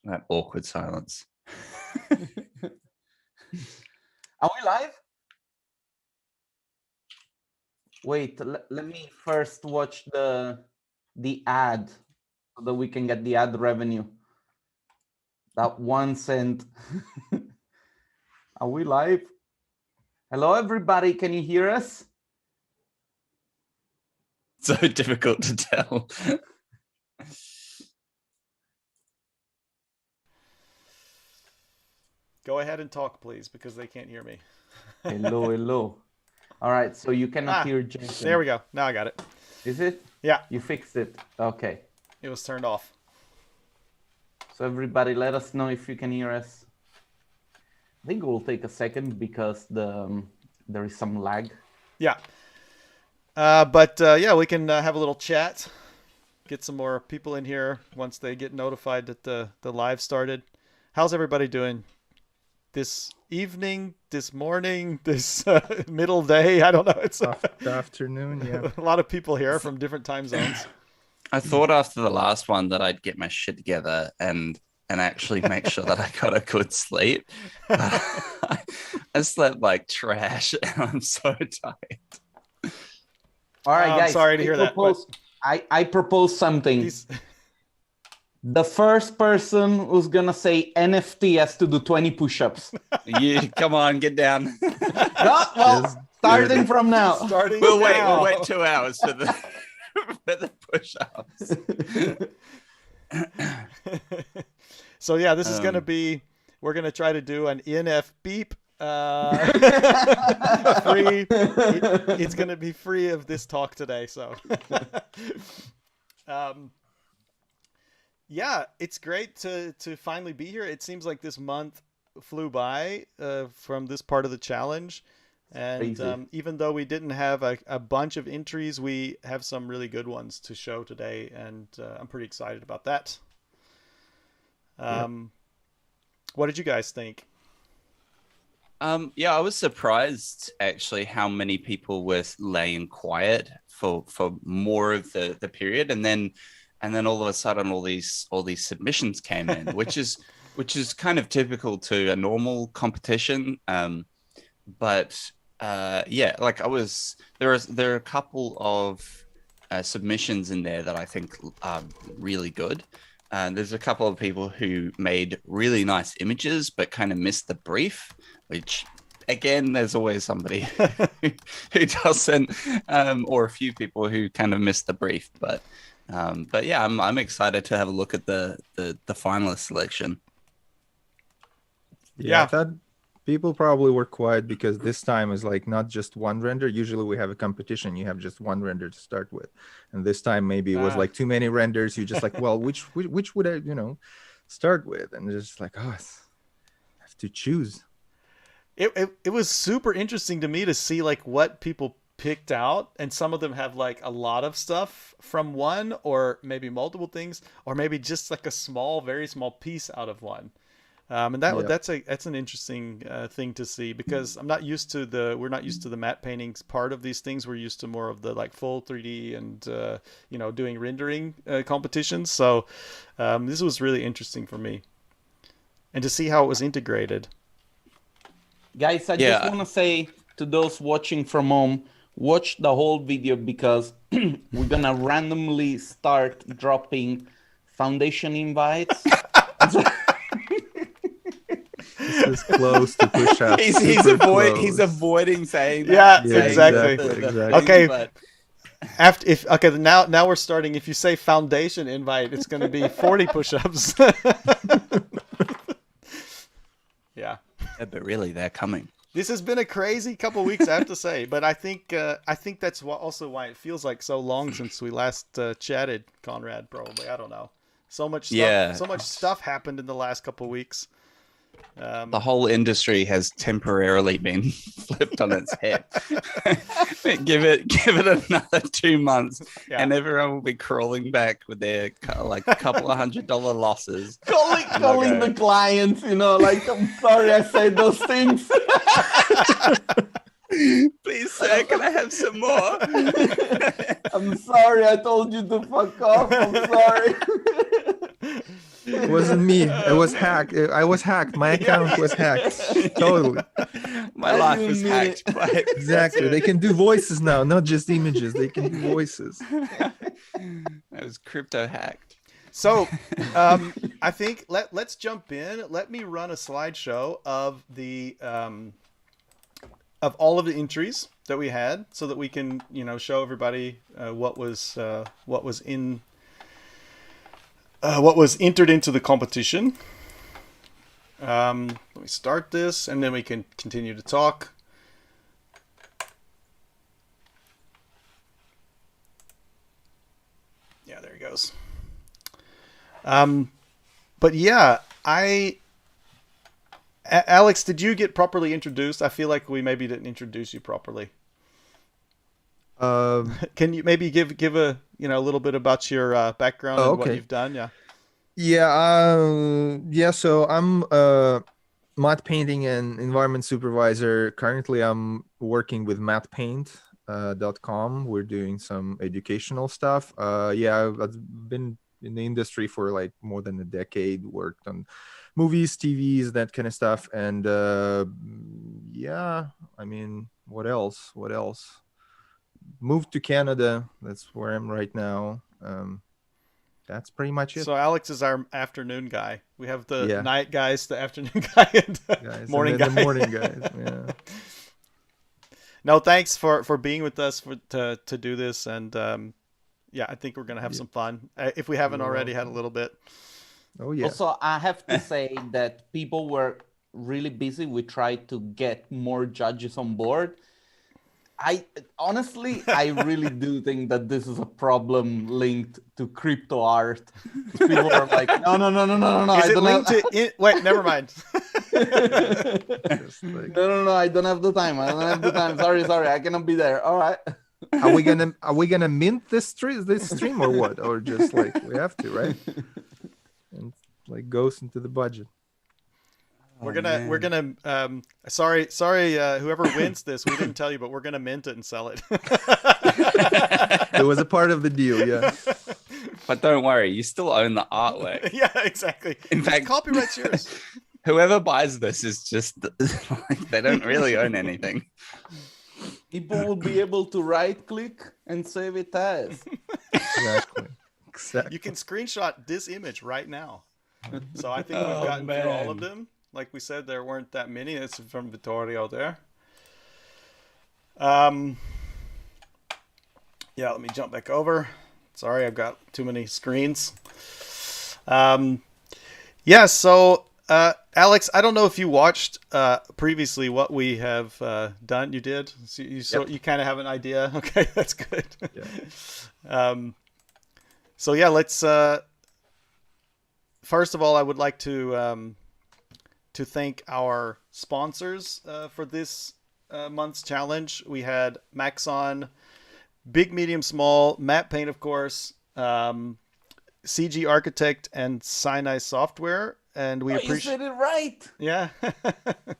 That awkward silence. Are we live? Wait, let me first watch the ad so that we can get the ad revenue. That 1 cent. Are we live? Hello, everybody. Can you hear us? So difficult to tell. Go ahead and talk, please, because they can't hear me. Hello, hello. All right, so you cannot hear Jason. There we go. Now I got it. Is it? Yeah. You fixed it. Okay. It was turned off. So everybody, let us know if you can hear us. I think it will take a second because there is some lag. Yeah. But we can have a little chat. Get some more people in here once they get notified that the live started. How's everybody doing? This evening, this morning, this middle day? I don't know. It's afternoon, yeah. A lot of people here from different time zones. I thought after the last one that I'd get my shit together and actually make sure that I got a good sleep. I slept like trash and I'm so tired. All right, guys. I'm sorry to hear that. I propose something. The first person who's gonna say NFT has to do 20 push-ups. Yeah, come on, get down. Starting from now. We'll wait 2 hours for the push-ups. So yeah, this is gonna be. We're gonna try to do an ENF beep. Free. It's gonna be free of this talk today. So. Yeah, it's great to finally be here. It seems like this month flew by from this part of the challenge. And even though we didn't have a bunch of entries, we have some really good ones to show today. And I'm pretty excited about that. What did you guys think? I was surprised actually how many people were laying quiet for more of the period. And then all of a sudden all these submissions came in, which is kind of typical to a normal competition. But like there are a couple of submissions in there that I think are really good. There's a couple of people who made really nice images but kind of missed the brief, which again, there's always somebody who doesn't, or a few people who kind of missed the brief, but yeah, I'm excited to have a look at the finalist selection. Yeah, I thought people probably were quiet because this time is like not just one render. Usually we have a competition, you have just one render to start with, and this time maybe it was like too many renders. You just like, well, which would I start with? And it's just like, I have to choose. It was super interesting to me to see like what people picked out, and some of them have like a lot of stuff from one, or maybe multiple things, or maybe just like a very small piece out of one. And that's an interesting thing to see, because we're not used to the matte paintings part of these things. We're used to more of the like full 3D and doing rendering competitions. So this was really interesting for me, and to see how it was integrated. Guys, I just want to say to those watching from home, watch the whole video, because we're gonna randomly start dropping foundation invites. This is close to push up. He's avoiding saying that. Yeah, exactly. Exactly. Okay. Now we're starting. If you say foundation invite, it's going to be 40 push-ups. Yeah. But really, they're coming. This has been a crazy couple weeks, I have to say. But I think that's also why it feels like so long since we last chatted, Conrad. Probably, I don't know. So much stuff happened in the last couple weeks. The whole industry has temporarily been flipped on its head. give it another 2 months, and everyone will be crawling back with their like couple of $100 losses. Calling the clients, like, I'm sorry I said those things. Please, sir, can I have some more? I'm sorry I told you to fuck off. I'm sorry. It wasn't me. It was hacked. I was hacked. My account was hacked. Totally. My I life didn't was mean hacked it. by Exactly. They can do voices now, not just images. They can do voices. I was crypto hacked. So, I think let's jump in. Let me run a slideshow of the of all of the entries that we had, so that we can show everybody what was entered into the competition. Let me start this, and then we can continue to talk. Yeah, there he goes. But yeah, Alex, did you get properly introduced? I feel like we maybe didn't introduce you properly. Can you maybe give a a little bit about your background and what you've done? Yeah. Yeah. So I'm matte painting and environment supervisor. Currently, I'm working with Mattepaint.com. We're doing some educational stuff. Yeah, I've been in the industry for like more than a decade. Worked on movies, TVs, that kind of stuff. And yeah, I mean, what else? Moved to Canada. That's where I'm right now. That's pretty much it. So Alex is our afternoon guy. We have the Yeah. night guys, the afternoon guy, and Guys, morning and then guy. the morning guys. Yeah. No, thanks for being with us to do this, and yeah, I think we're gonna have some fun. If we haven't You're already had a welcome. little bit. Oh yeah. Also, I have to say that people were really busy. We tried to get more judges on board. I really do think that this is a problem linked to crypto art. People are like, no. Is it linked to? Wait, never mind. Just like, No, I don't have the time. Sorry, I cannot be there. All right. are we gonna mint this stream or what? Or just like we have to, right? And like goes into the budget. We're gonna sorry whoever wins this, we didn't tell you, but we're gonna mint it and sell it. It was a part of the deal, yeah. But don't worry, you still own the artwork. Yeah, exactly. In fact, copyright's yours. Whoever buys this is just like, they don't really own anything. People will be able to right click and save it as. Exactly. You can screenshot this image right now. So I think we've gotten through all of them. Like we said, there weren't that many. It's from Vittorio there. Yeah, let me jump back over. Sorry, I've got too many screens. Yeah, so Alex, I don't know if you watched previously what we have done. You did? So you kind of have an idea? Okay, that's good. Yeah. So yeah, let's... first of all, I would like to thank our sponsors for this month's challenge. We had Maxon, Big, Medium, Small, Mattepaint, of course, CG Architect, and Sinai Software. And we appreciate. You said it right. Yeah,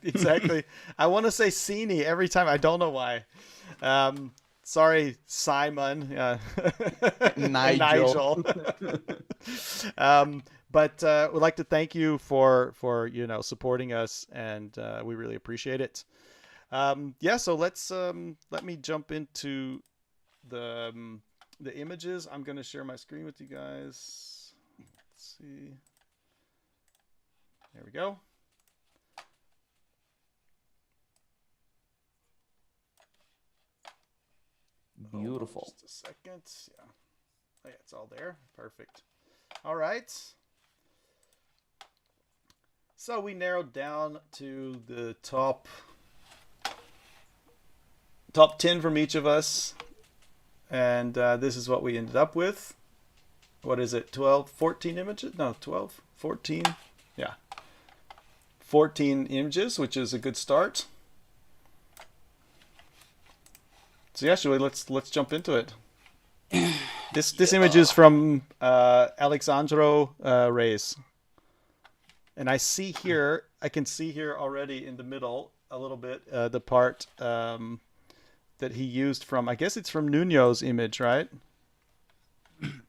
exactly. I want to say Cini every time. I don't know why. Sorry, Simon. Nigel. But we'd like to thank you for supporting us, and we really appreciate it. Yeah, so let me jump into the images. I'm going to share my screen with you guys. Let's see. There we go. Beautiful. Just a second. Yeah. Oh, yeah, it's all there. Perfect. All right. So we narrowed down to the top 10 from each of us. And this is what we ended up with. What is it? 12, 14 images? No, 12, 14. Yeah. 14 images, which is a good start. So yeah, Shui, let's jump into it. This image is from Alexandro Reyes. And I can see here already in the middle a little bit the part that he used from, I guess it's from Nuno's image, right?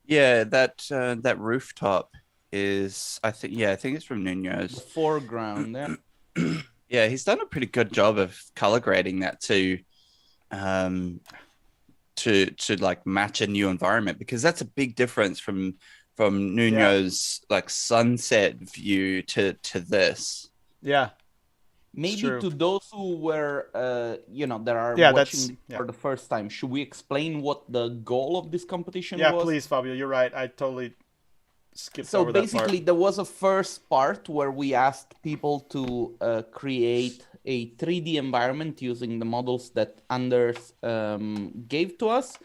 Yeah, that rooftop is, I think it's from The Nuno's. foreground there. Yeah, he's done a pretty good job of color grading that um, to like match a new environment, because that's a big difference from Nuno's like sunset view to this. Yeah. Maybe true. to those who were, that are Yeah, watching that's- for the first time, should we explain what the goal of this competition Yeah, was? please, Fabio. You're right. I totally skipped So over that basically, part. there was a first part where we asked people to create a 3D environment using the models that Anders gave to us.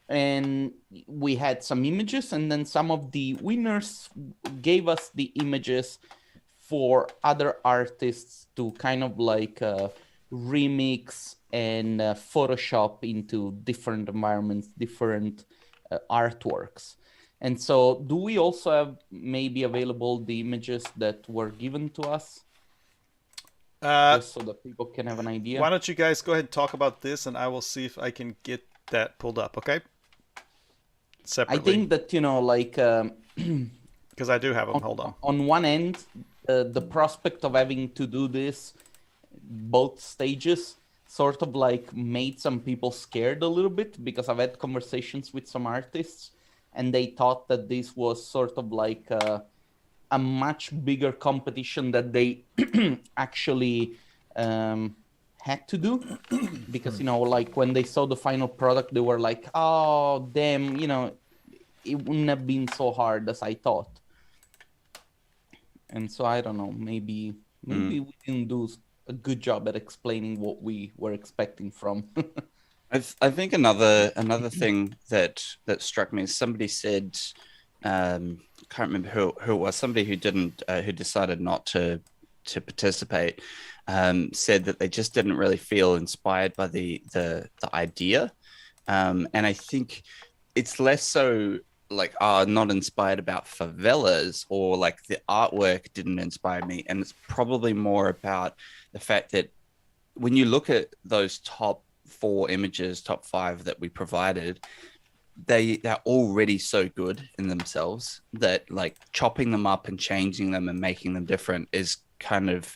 And we had some images, and then some of the winners gave us the images for other artists to kind of like remix and Photoshop into different environments, different artworks. And so do we also have maybe available the images that were given to us? Just so that people can have an idea. Why don't you guys go ahead and talk about this, and I will see if I can get that pulled up, okay? Separately. I think that, because I do have them. Hold on. On one end, the prospect of having to do this, both stages, sort of like made some people scared a little bit, because I've had conversations with some artists, and they thought that this was sort of like a much bigger competition that they actually had to do, because like when they saw the final product, they were like, oh damn, it wouldn't have been so hard as I thought. And so I don't know, maybe we didn't do a good job at explaining what we were expecting from. I think another thing that struck me is somebody said, can't remember who it was, somebody who didn't who decided not to participate, said that they just didn't really feel inspired by the idea, and I think it's less so like not inspired about favelas, or like the artwork didn't inspire me, and it's probably more about the fact that when you look at those top 4 images, top 5 that we provided, they're already so good in themselves that like chopping them up and changing them and making them different is kind of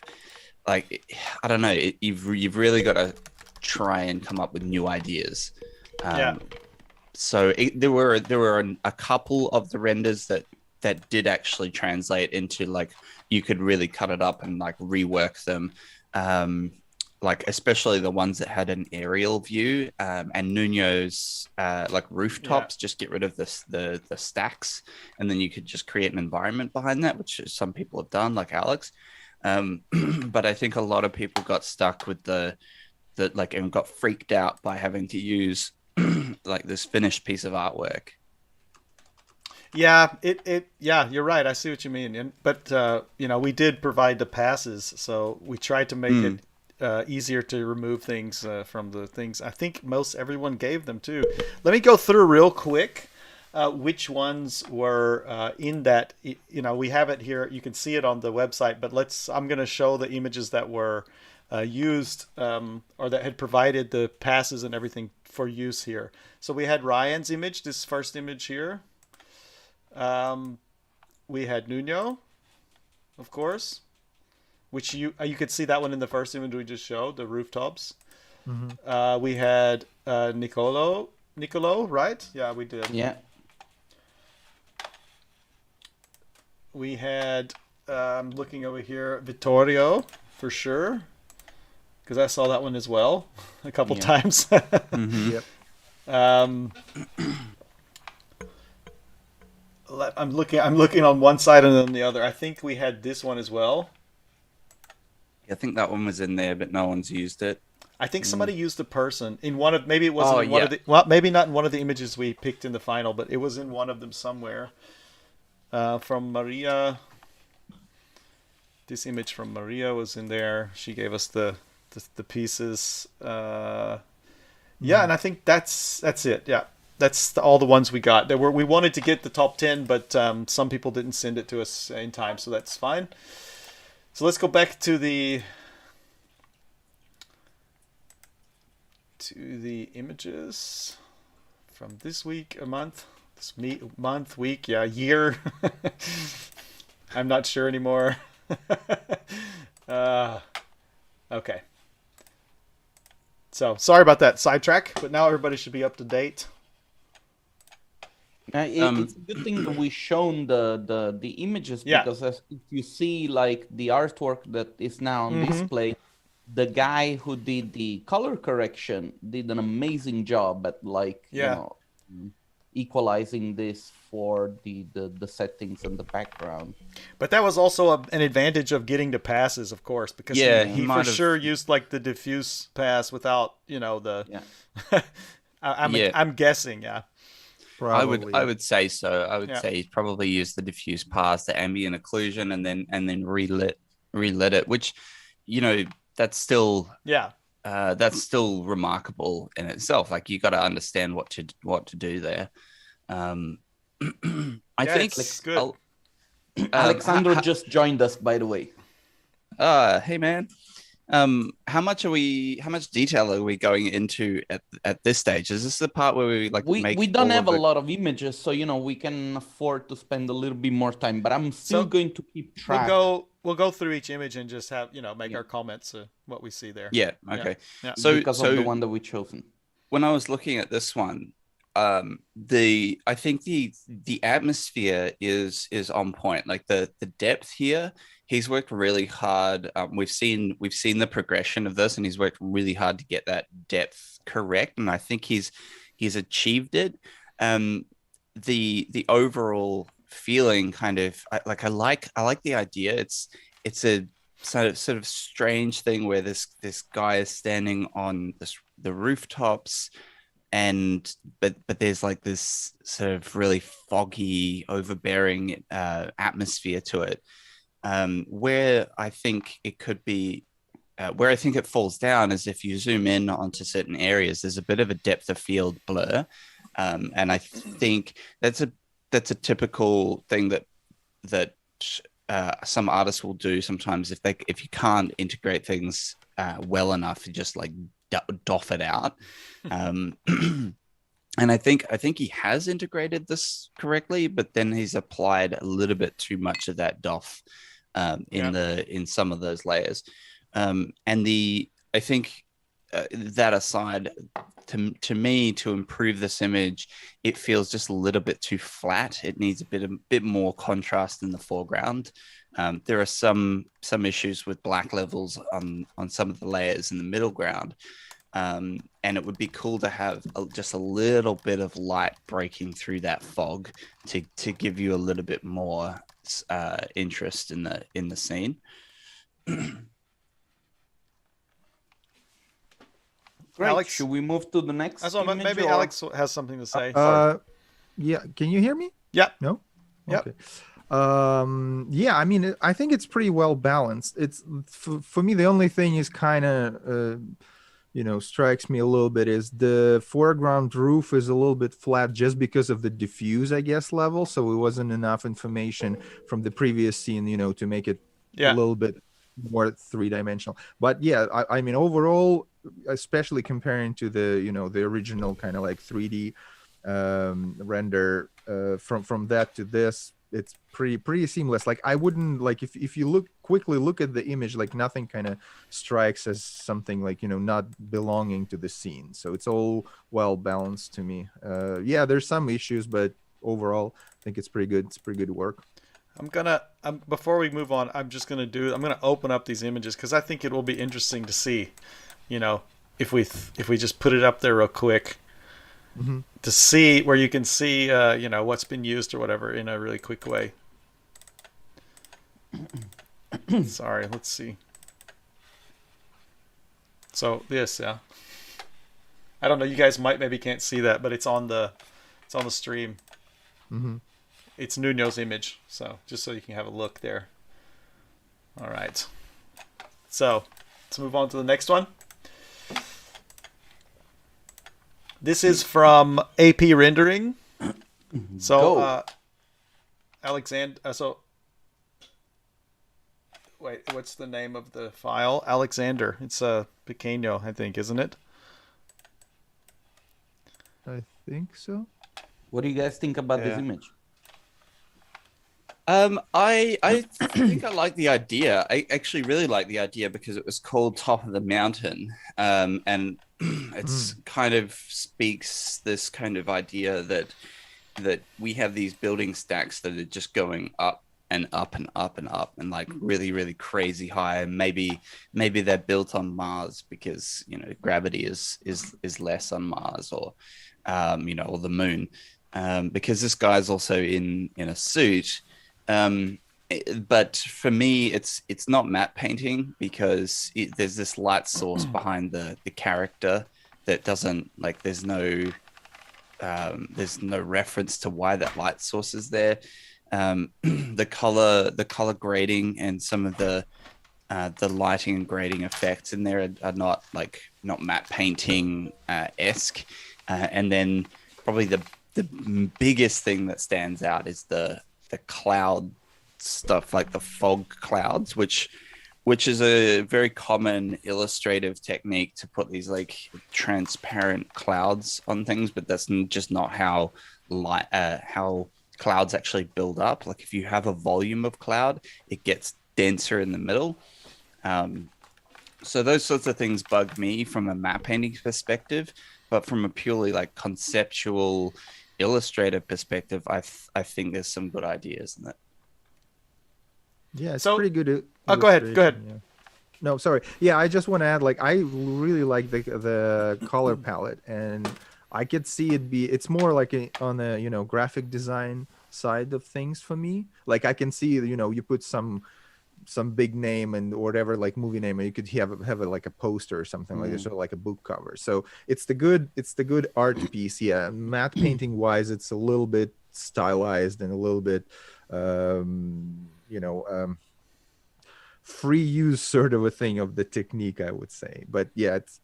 like, I don't know, you've really got to try and come up with new ideas. Yeah. So there were a couple of the renders that did actually translate into like you could really cut it up and like rework them. Like especially the ones that had an aerial view, and Nuno's like rooftops, just get rid of the stacks, and then you could just create an environment behind that, which some people have done, like Alex. But I think a lot of people got stuck with the like, and got freaked out by having to use like this finished piece of artwork. Yeah, yeah, you're right. I see what you mean. But we did provide the passes, so we tried to make it easier to remove things from the things. I think everyone gave them too. Let me go through real quick which ones were in that. We have it here. You can see it on the website, but I'm going to show the images that were used or that had provided the passes and everything for use here. So we had Ryan's image, this first image here. We had Nuno, of course, which you could see that one in the first image we just showed, the rooftops. Mm-hmm. We had Nicolo, right? Yeah, we did. Yeah. We had, I'm looking over here, Vittorio, for sure, because I saw that one as well a couple times. Mm-hmm. Yep. I'm looking on one side and then the other. I think we had this one as well. I think that one was in there, but no one's used it. I think somebody used a person in one of, maybe it wasn't one of the, maybe not in one of the images we picked in the final, but it was in one of them somewhere. From Maria, this image from Maria was in there. She gave us the pieces. Yeah, and I think that's it. Yeah, that's all the ones we got. We wanted to get the top 10, but some people didn't send it to us in time, so that's fine. So let's go back to the images from this week, a month. Week, year. I'm not sure anymore. Okay. So sorry about that sidetrack, but now everybody should be up to date. It's a good thing that we shown the images, Yeah. because if you see like the artwork that is now on display, the guy who did the color correction did an amazing job at like equalizing this for the settings and the background. But that was also an advantage of getting to passes, of course, because he for sure used like the diffuse pass without the. I'm guessing, yeah. Probably. I would say so. I would say he's probably used the diffuse pass, the ambient occlusion, and then relit it, which that's still remarkable in itself. Like you got to understand what to do there. I think it's good. Alexander just joined us, by the way. Hey man. How much detail are we going into at this stage? Is this the part where we don't have a lot of images, so we can afford to spend a little bit more time, but I'm still going to keep track. We'll go through each image and just have make our comments what we see there. Yeah, okay. Yeah. So because of the one that we chosen. When I was looking at this one, I think the atmosphere is on point. Like the depth here, he's worked really hard. We've seen the progression of this, and he's worked really hard to get that depth correct, and I think he's achieved it. The overall feeling kind of I like the idea. It's a sort of strange thing where this guy is standing on the rooftops, but there's like this sort of really foggy, overbearing atmosphere to it. Where I think it could be, where I think it falls down is if you zoom in onto certain areas, there's a bit of a depth of field blur, and I think that's a typical thing that some artists will do sometimes if you can't integrate things well enough, you just like doff it out. And I think he has integrated this correctly, but then he's applied a little bit too much of that doff in some of those layers. I think that aside, to me, to improve this image, it feels just a little bit too flat. It needs a bit more contrast in the foreground. There are some issues with black levels on some of the layers in the middle ground. And it would be cool to have just a little bit of light breaking through that fog to give you a little bit more interest in the scene. Great. Alex, should we move to the next image? Maybe Alex has something to say. Yeah, can you hear me? Yeah. No? Yep. Okay. Yeah, I mean, I think it's pretty well balanced. It's for me, the only thing is kind of strikes me a little bit is the foreground roof is a little bit flat just because of the diffuse, I guess, level. So it wasn't enough information from the previous scene, to make it a little bit more three-dimensional. But yeah, I mean, overall, especially comparing to the original kind of like 3D render, from that to this, it's pretty seamless. Like I wouldn't like if you quickly look at the image, like nothing kind of strikes as something like not belonging to the scene. So it's all well balanced to me. Yeah, there's some issues, but overall I think it's pretty good. It's pretty good work. Before we move on, I'm gonna open up these images because I think it will be interesting to see, if we just put it up there real quick. Mm-hmm. To see where you can see what's been used or whatever in a really quick way. Sorry, let's see. So this, I don't know, you guys maybe can't see that, but it's on the stream. Mm-hmm. It's Nuno's image, so just so you can have a look there. All right, so let's move on to the next one. This is from AP Rendering. So, Alexander. Wait, what's the name of the file? Alexander. It's Pequeño, I think, isn't it? I think so. What do you guys think about this image? I think I like the idea. I actually really like the idea because it was called Top of the Mountain, and it's kind of speaks this kind of idea that we have these building stacks that are just going up and up and up and up and like really really crazy high. And maybe they're built on Mars because gravity is less on Mars, or or the moon, because this guy's also in a suit. But for me, it's not matte painting because there's this light source behind the character that doesn't like. There's no reference to why that light source is there. The color grading and some of the lighting and grading effects in there are not matte painting esque. And then probably the biggest thing that stands out is the cloud stuff, like the fog clouds, which is a very common illustrative technique to put these like transparent clouds on things, but that's just not how clouds actually build up. Like if you have a volume of cloud, it gets denser in the middle. So those sorts of things bug me from a map painting perspective, but from a purely like conceptual illustrative perspective, I think there's some good ideas in it. Yeah, it's pretty good. Oh, go ahead. Yeah. No, sorry. Yeah, I just want to add, like, I really like the color palette, and I could see it's more like on the graphic design side of things for me. Like I can see you put some big name and whatever, like movie name, and you could have like a poster or something like this, or like a book cover. So it's the good art piece. Yeah, matte painting wise, it's a little bit stylized and a little bit free use sort of a thing of the technique, I would say. But yeah, it's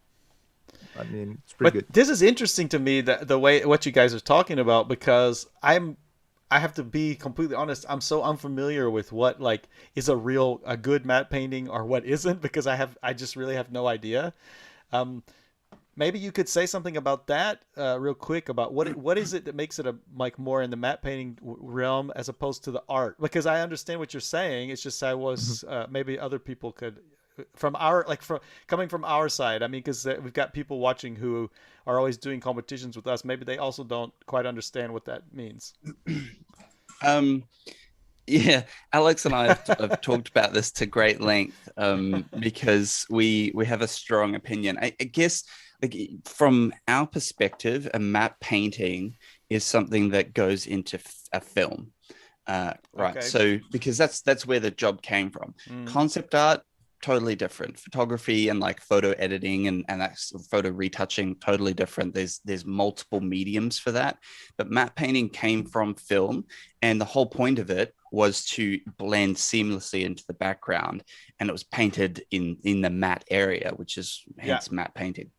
pretty good. This is interesting to me, the way what you guys are talking about, because I have to be completely honest. I'm so unfamiliar with what like is a good matte painting or what isn't, because I just really have no idea. Maybe you could say something about that real quick, about what is it that makes it like more in the matte painting realm as opposed to the art? Because I understand what you're saying. It's just maybe other people could, coming from our side. I mean, because we've got people watching who are always doing competitions with us. Maybe they also don't quite understand what that means. Yeah, Alex and I have talked about this to great length, because we have a strong opinion. I guess, like, from our perspective, a matte painting is something that goes into a film, right? Okay. So because that's where the job came from. Concept art, totally different. Photography and like photo editing and that's photo retouching, totally different. There's multiple mediums for that. But matte painting came from film, and the whole point of it was to blend seamlessly into the background, and it was painted in the matte area, which is hence matte painting.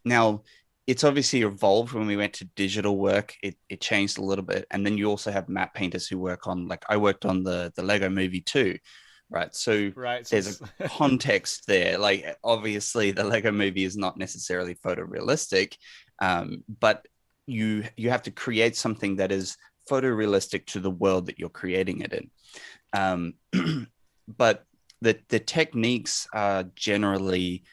Now it's obviously evolved when we went to digital work. It changed a little bit, and then you also have matte painters who work on, like, I worked on the Lego Movie 2. Right. So there's a context there. Like, obviously the Lego Movie is not necessarily photorealistic, but you have to create something that is photorealistic to the world that you're creating it in. But the techniques are generally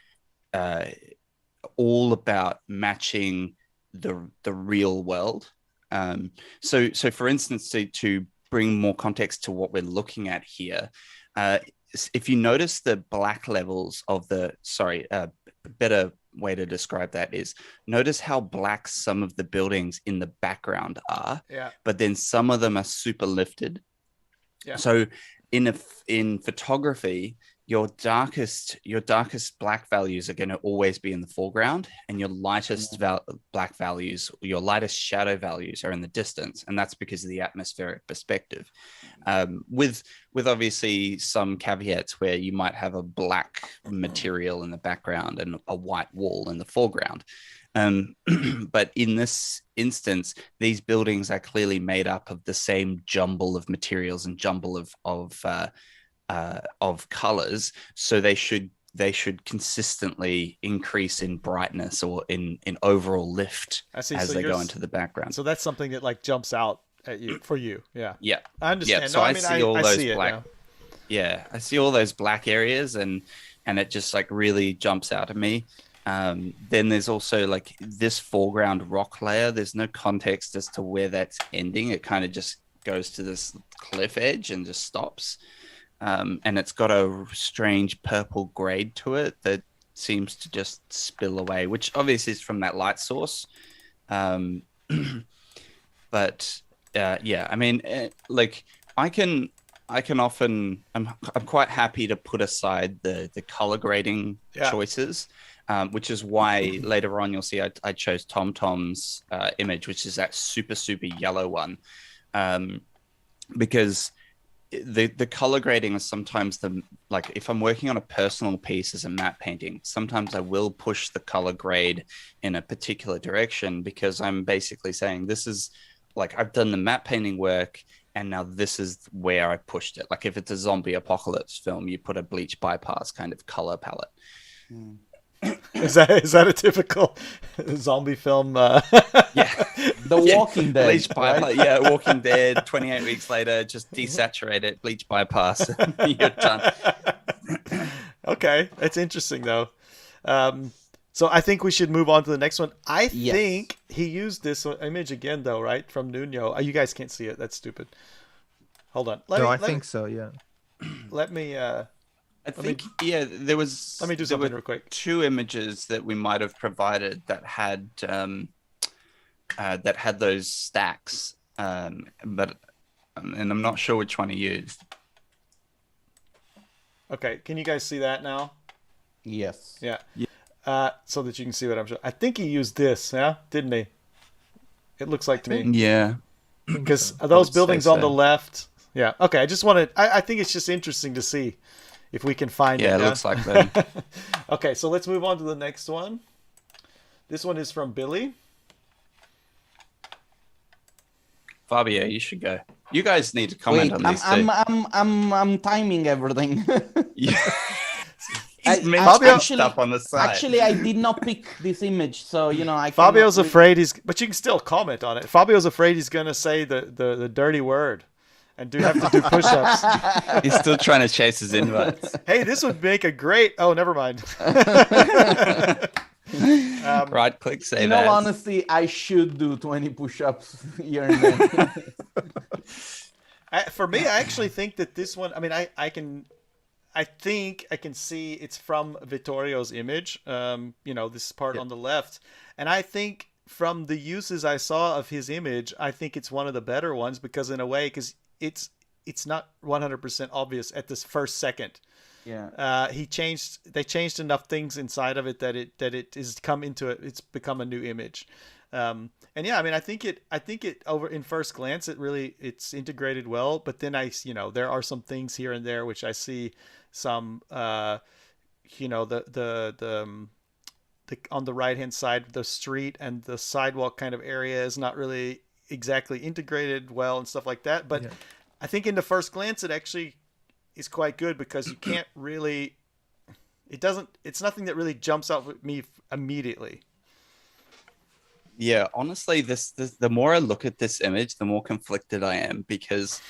all about matching the real world. So for instance, to bring more context to what we're looking at here, if you notice the black levels of better way to describe that is, notice how black some of the buildings in the background are, but then some of them are super lifted. So in photography, your darkest black values are going to always be in the foreground, and your lightest black values, your lightest shadow values, are in the distance, and that's because of the atmospheric perspective. With obviously some caveats where you might have a black material in the background and a white wall in the foreground. But in this instance, these buildings are clearly made up of the same jumble of materials and jumble of colors, so they should consistently increase in brightness or in overall lift as they go into the background. So that's something that like jumps out at you for you. Yeah. Yeah. I understand. Yeah. So no, I mean, see all I those see it black. now. Yeah, I see all those black areas, and it just like really jumps out at me. Then there's also like this foreground rock layer. There's no context as to where that's ending. It kind of just goes to this cliff edge and just stops. And it's got a strange purple grade to it that seems to just spill away, which obviously is from that light source. But yeah, I mean, like I can often I'm quite happy to put aside the color grading choices, which is why later on you'll see I chose TomTom's image, which is that super yellow one, because the color grading is sometimes like if I'm working on a personal piece as a matte painting, sometimes I will push the color grade in a particular direction because I'm basically saying this is like I've done the matte painting work and now this is where I pushed it. Like if it's a zombie apocalypse film, you put a bleach bypass kind of color palette. Is that a typical zombie film? Yeah, The Walking Dead. Bleach bypass. Right? Yeah, Walking Dead. 28 weeks later, just desaturate it, bleach bypass, you're done. Okay, it's interesting though. So I think we should move on to the next one. I think he used this image again though, right? From Nuno. You guys can't see it. That's stupid. Hold on. I think so. Yeah. Let me. I think there was. Let me do something real quick. 2 images that we might have provided that had those stacks, but and I'm not sure which one he used. Okay, can you guys see that now? Yes. Yeah. So that you can see what I'm showing. I think he used this, didn't he? It looks like to me. Yeah. Because those buildings on the left. Yeah. Okay. I just wanted. I think it's just interesting to see if we can find it. Yeah, it looks like that. Okay, so let's move on to the next one. This one is from Billy. Fabio, you should go. You guys need to comment on this too. I'm timing everything. Yeah. Fabio, stuff on the side. Actually, I did not pick this image, so I. Fabio's afraid but you can still comment on it. Fabio's afraid he's gonna say the dirty word, and have to do push-ups. He's still trying to chase his invites. Hey, this would make a great. Oh, never mind. Right click, say in that. In all honesty, I should do 20 push-ups here and there. For me, I actually think that this one. I mean, I think I can see it's from Vittorio's image. This part on the left, and I think from the uses I saw of his image, I think it's one of the better ones because in a way, because it's not 100% obvious at this first second. Yeah. They changed enough things inside of it that it is come into it. It's become a new image. And yeah, I mean, I think it over in first glance, it's integrated well, but then there are some things here and there, which I see some, the on the right-hand side, the street and the sidewalk kind of area is not really exactly integrated well and stuff like that. But I think in the first glance, it actually is quite good because you can't really, it's nothing that really jumps out at me immediately. Yeah, honestly, the more I look at this image, the more conflicted I am because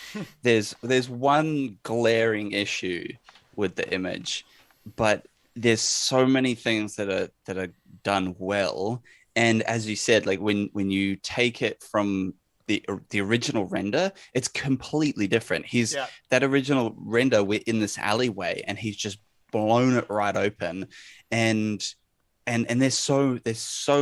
there's one glaring issue with the image, but there's so many things that are done well. And as you said, like when you take it from the original render, it's completely different. That original render, we're in this alleyway and he's just blown it right open. And there's so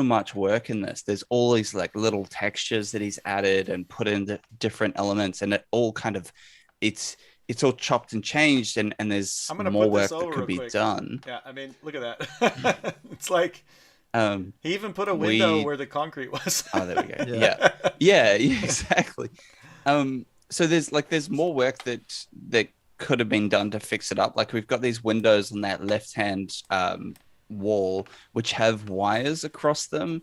much work in this. There's all these like little textures that he's added and put in different elements, and it all kind of it's all chopped and changed, and there's more work that could be done. Yeah, I mean, look at that. It's like he even put a window where the concrete was. Oh, there we go. Yeah, exactly. So there's more work that could have been done to fix it up. Like we've got these windows on that left hand wall which have wires across them,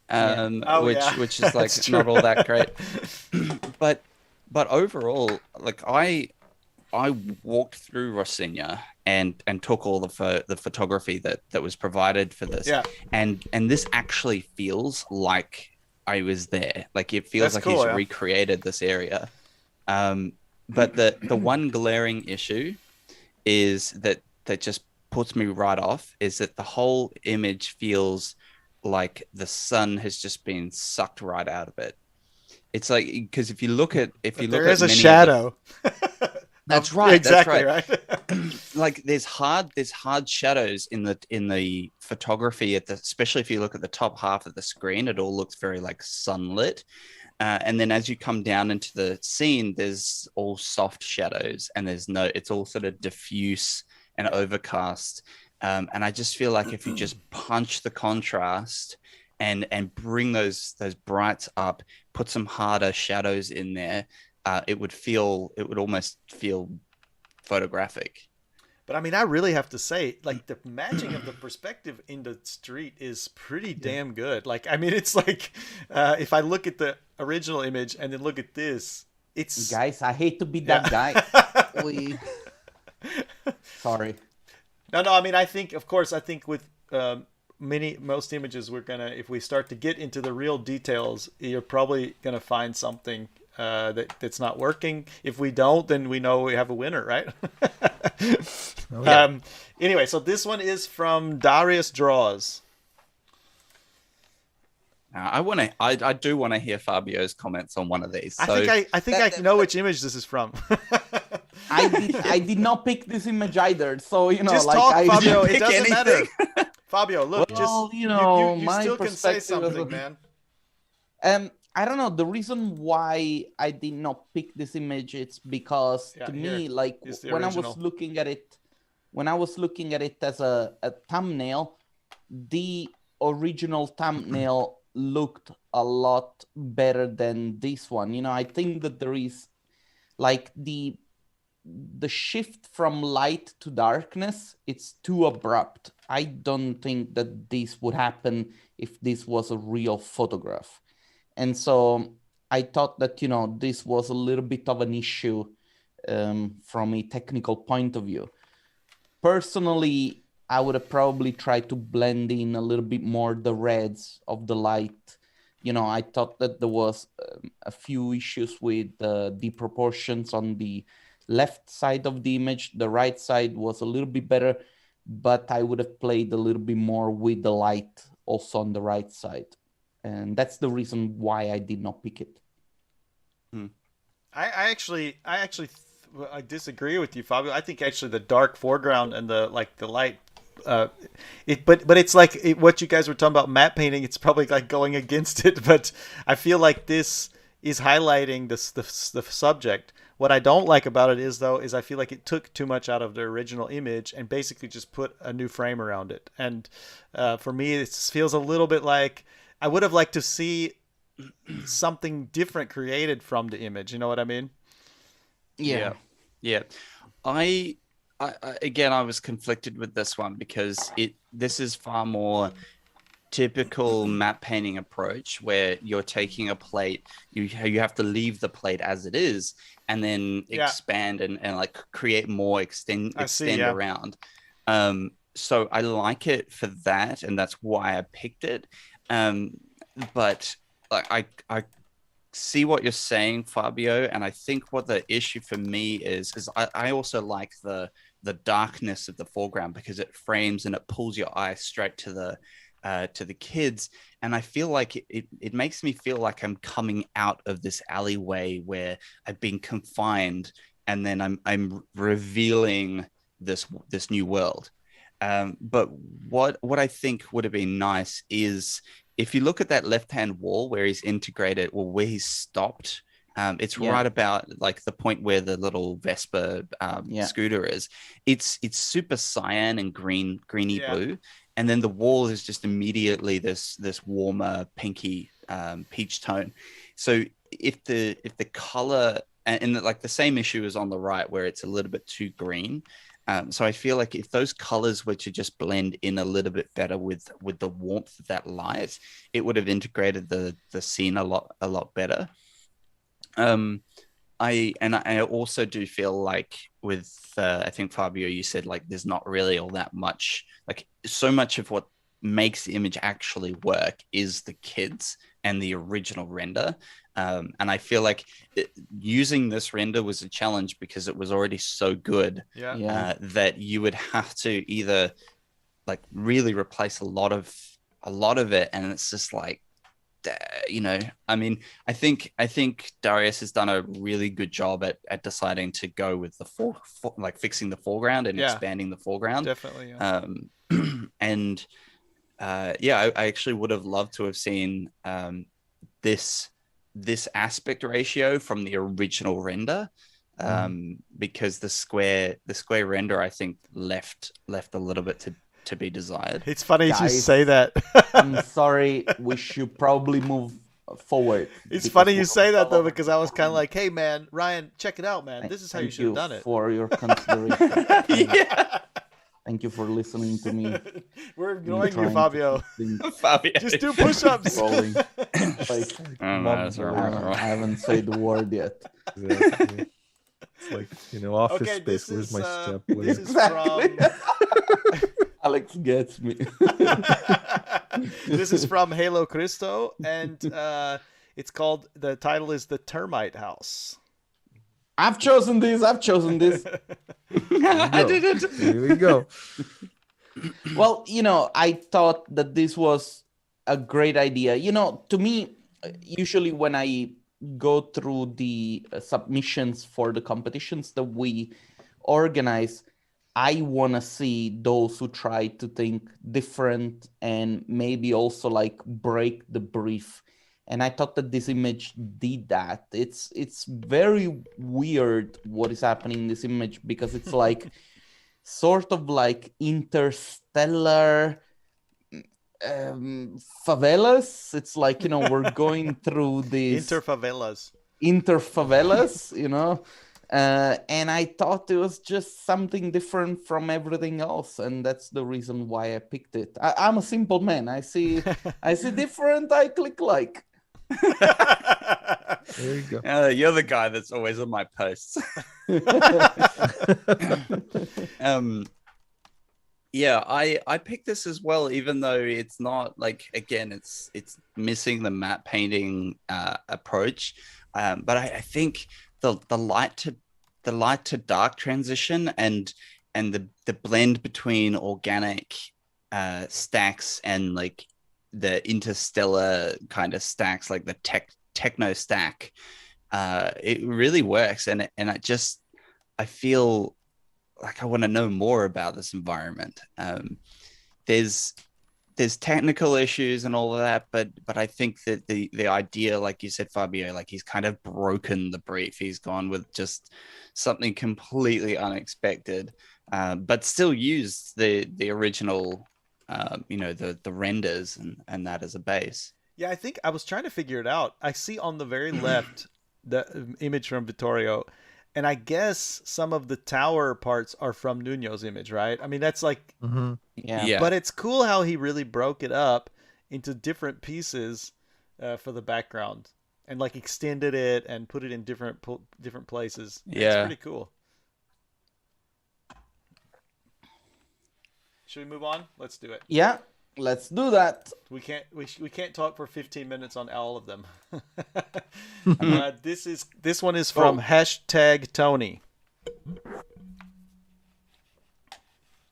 which is like not all that great. but overall, like I walked through Rocinha and took all the photography that was provided for this, and this actually feels like I was there. Like it feels That's like cool, he's yeah. recreated this area. But the one glaring issue is that just puts me right off is that the whole image feels like the sun has just been sucked right out of it. It's like because if you look at There is a many of the, shadow. that's right. Exactly That's right. right. Like there's hard shadows in the photography especially if you look at the top half of the screen, it all looks very like sunlit. And then as you come down into the scene, there's all soft shadows and it's all sort of diffuse and overcast. And I just feel like if you just punch the contrast and bring those brights up, put some harder shadows in there, it would almost feel photographic. But I mean, I really have to say, like the matching of the perspective in the street is pretty damn good. Like, I mean, it's like if I look at the original image and then look at this, it's Guys, I hate to be that guy. Sorry. No, I mean, I think, of course, I think with most images, if we start to get into the real details, you're probably gonna find something that's not working. If we don't, then we know we have a winner, right? Oh, yeah. Anyway, so this one is from Darius Draws. I do want to hear Fabio's comments on one of these. So I think I know which image this is from. I did not pick this image either, so just like talk, I Fabio. It pick doesn't matter. anything. Fabio, look, Well, just you know, you my still can say perspective something, man. I don't know. The reason why I did not pick this image, it's because to me, like when original. I was looking at it as a thumbnail, the original thumbnail looked a lot better than this one. You know, I think that there is like the shift from light to darkness, it's too abrupt. I don't think that this would happen if this was a real photograph. And so I thought that, this was a little bit of an issue from a technical point of view. Personally, I would have probably tried to blend in a little bit more the reds of the light. I thought that there was a few issues with the proportions on the left side of the image. The right side was a little bit better, but I would have played a little bit more with the light also on the right side. And that's the reason why I did not pick it. I disagree with you, Fabio. I think actually the dark foreground and the light, but it's like what you guys were talking about matte painting. It's probably like going against it, but I feel like this is highlighting the subject. What I don't like about it is I feel like it took too much out of the original image and basically just put a new frame around it. And for me, it feels a little bit like I would have liked to see something different created from the image. You know what I mean? Yeah. I again, I was conflicted with this one because this is far more typical matte painting approach where you're taking a plate, you have to leave the plate as it is and then expand and like create more extend around. So I like it for that, and that's why I picked it. But like I see what you're saying, Fabio, and I think what the issue for me is I also like the darkness of the foreground because it frames and it pulls your eye straight to the kids, and I feel like it makes me feel like I'm coming out of this alleyway where I've been confined, and then I'm revealing this new world. But what I think would have been nice is if you look at that left-hand wall where he's integrated, or where he's stopped, it's right about like the point where the little Vespa scooter is. It's super cyan and greeny blue, and then the wall is just immediately this warmer pinky peach tone. So if the color and like the same issue is on the right where it's a little bit too green. So I feel like if those colors were to just blend in a little bit better with the warmth of that light, it would have integrated the scene a lot better. I also do feel like with I think Fabio, you said like there's not really all that much, like so much of what makes the image actually work is the kids and the original render. And I feel like using this render was a challenge because it was already so good that you would have to either like really replace a lot of it, and it's just like, you know, I mean, I think Darius has done a really good job at deciding to go with the like fixing the foreground and expanding the foreground. Definitely. And I actually would have loved to have seen this aspect ratio from the original render, because the square render, I think, left a little bit to be desired. It's funny you say that. I'm sorry, we should probably move forward. It's funny you say that though, because I was kind of like, hey man, Ryan, check it out, man. This is how you should have done it. For your consideration. Thank you for listening to me. We're ignoring you, Fabio. Just do push-ups. Like, I haven't said the word yet. Exactly. It's like, you know, Office Space. Where's my step? This is from Alex gets me. This is from Halo Cristo, and it's called. The title is The Termite House. I've chosen this. I did it. Here we go. Well, you know, I thought that this was a great idea. You know, to me, usually when I go through the submissions for the competitions that we organize, I want to see those who try to think different and maybe also like break the brief. And I thought that this image did that. It's very weird what is happening in this image, because it's like sort of like interstellar favelas. It's like, you know, we're going through these interfavelas, you know. And I thought it was just something different from everything else, and that's the reason why I picked it. I'm a simple man. I see different, I click like. There you go. You're the guy that's always on my posts. I picked this as well, even though it's not like, again, it's missing the matte painting approach. But I think the light to dark transition and the blend between organic stacks and like the interstellar kind of stacks, like the techno stack, it really works. And I feel like I want to know more about this environment. There's technical issues and all of that, but I think that the idea, like you said, Fabio, like he's kind of broken the brief. He's gone with just something completely unexpected, but still used the original, the renders and that as a base. Yeah, I think I was trying to figure it out. I see on the very left the image from Vittorio, and I guess some of the tower parts are from Nuno's image, right? I mean, that's like, yeah. But it's cool how he really broke it up into different pieces for the background, and like extended it and put it in different places. Yeah, it's pretty cool. Should we move on? Let's do it. Yeah, let's do that. We can't talk for 15 minutes on all of them. This one is from #Tony.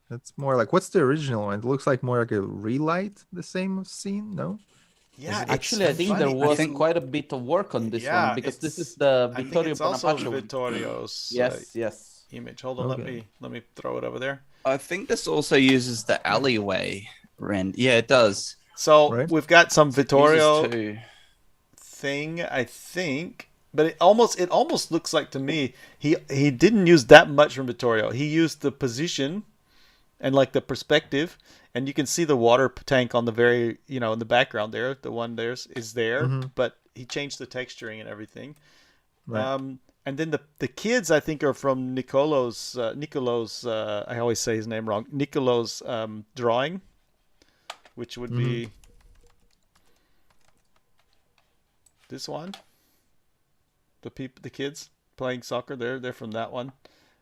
That's more like, what's the original one? It looks like more like a relight, the same scene, no? Yeah, actually, I think there was quite a bit of work on this one, because this is the Vittorio Bonapace. Vittorio's yes image. Hold on, let me throw it over there. I think this also uses the alleyway rend. Yeah, it does. So we've got some Vittorio thing, I think, but it almost looks like to me he didn't use that much from Vittorio. He used the position and like the perspective, and you can see the water tank on the very, in the background there. The one is there, but he changed the texturing and everything. Right. And then the kids, I think, are from Nicolo's. I always say his name wrong. Nicolo's drawing, which would be this one. The kids playing soccer. They're from that one.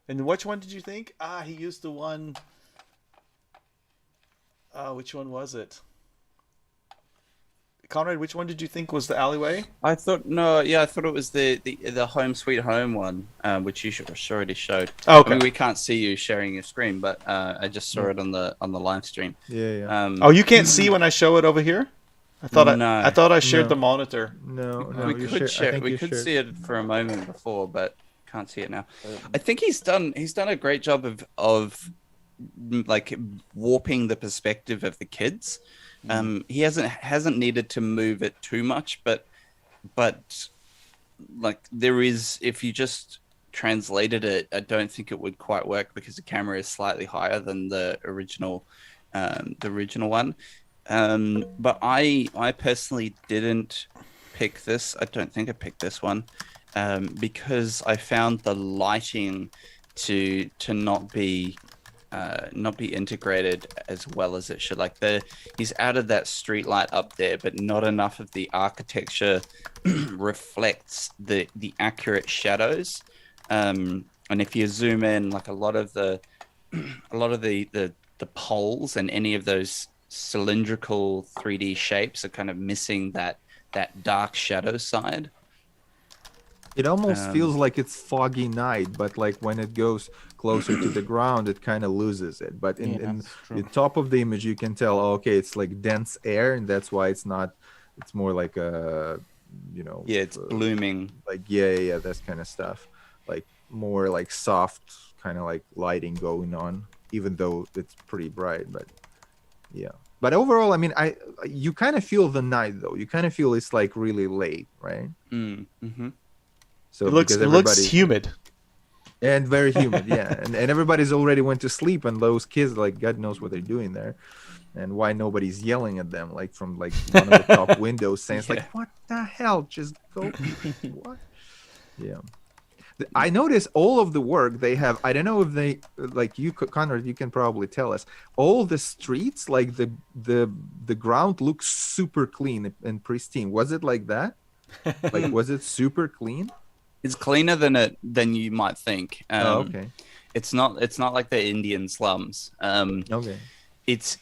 And which one did you think? He used the one. Which one was it? Conrad, which one did you think was the alleyway? I thought it was the Home Sweet Home one, which you already showed. Oh, okay. I mean, we can't see you sharing your screen, but I just saw it on the live stream. Yeah. Oh, you can't see when I show it over here? I thought I shared No. the monitor. No, we you could share- I think we you could shared. see it for a moment before, but can't see it now. I think he's done a great job of like warping the perspective of the kids. He hasn't needed to move it too much, but like there is, if you just translated it, I don't think it would quite work because the camera is slightly higher than the original one. But I personally didn't pick this. I don't think I picked this one because I found the lighting to not be integrated as well as it should. Like he's added that street light up there, but not enough of the architecture reflects the accurate shadows. And if you zoom in, like a lot of the poles and any of those cylindrical 3D shapes are kind of missing that dark shadow side. It almost feels like it's foggy night, but like when it goes closer to the ground, it kind of loses it. But in the top of the image, you can tell, okay, it's like dense air, and that's why it's not. It's more like a, it's blooming. Like yeah, that's kind of stuff. Like more like soft, kind of like lighting going on, even though it's pretty bright. But yeah. But overall, I mean, you kind of feel the night though. You kind of feel it's like really late, right? Mm-hmm. So it looks humid and very humid, yeah. And everybody's already went to sleep, and those kids, like, God knows what they're doing there, and why nobody's yelling at them, like from like one of the top windows, saying, "Like, what the hell? Just go!" What? Yeah. I notice all of the work they have. I don't know if they like you, Conrad. You can probably tell us. All the streets, like the ground looks super clean and pristine. Was it like that? Like, was it super clean? It's cleaner than you might think. Okay. It's not like the Indian slums. Okay. It's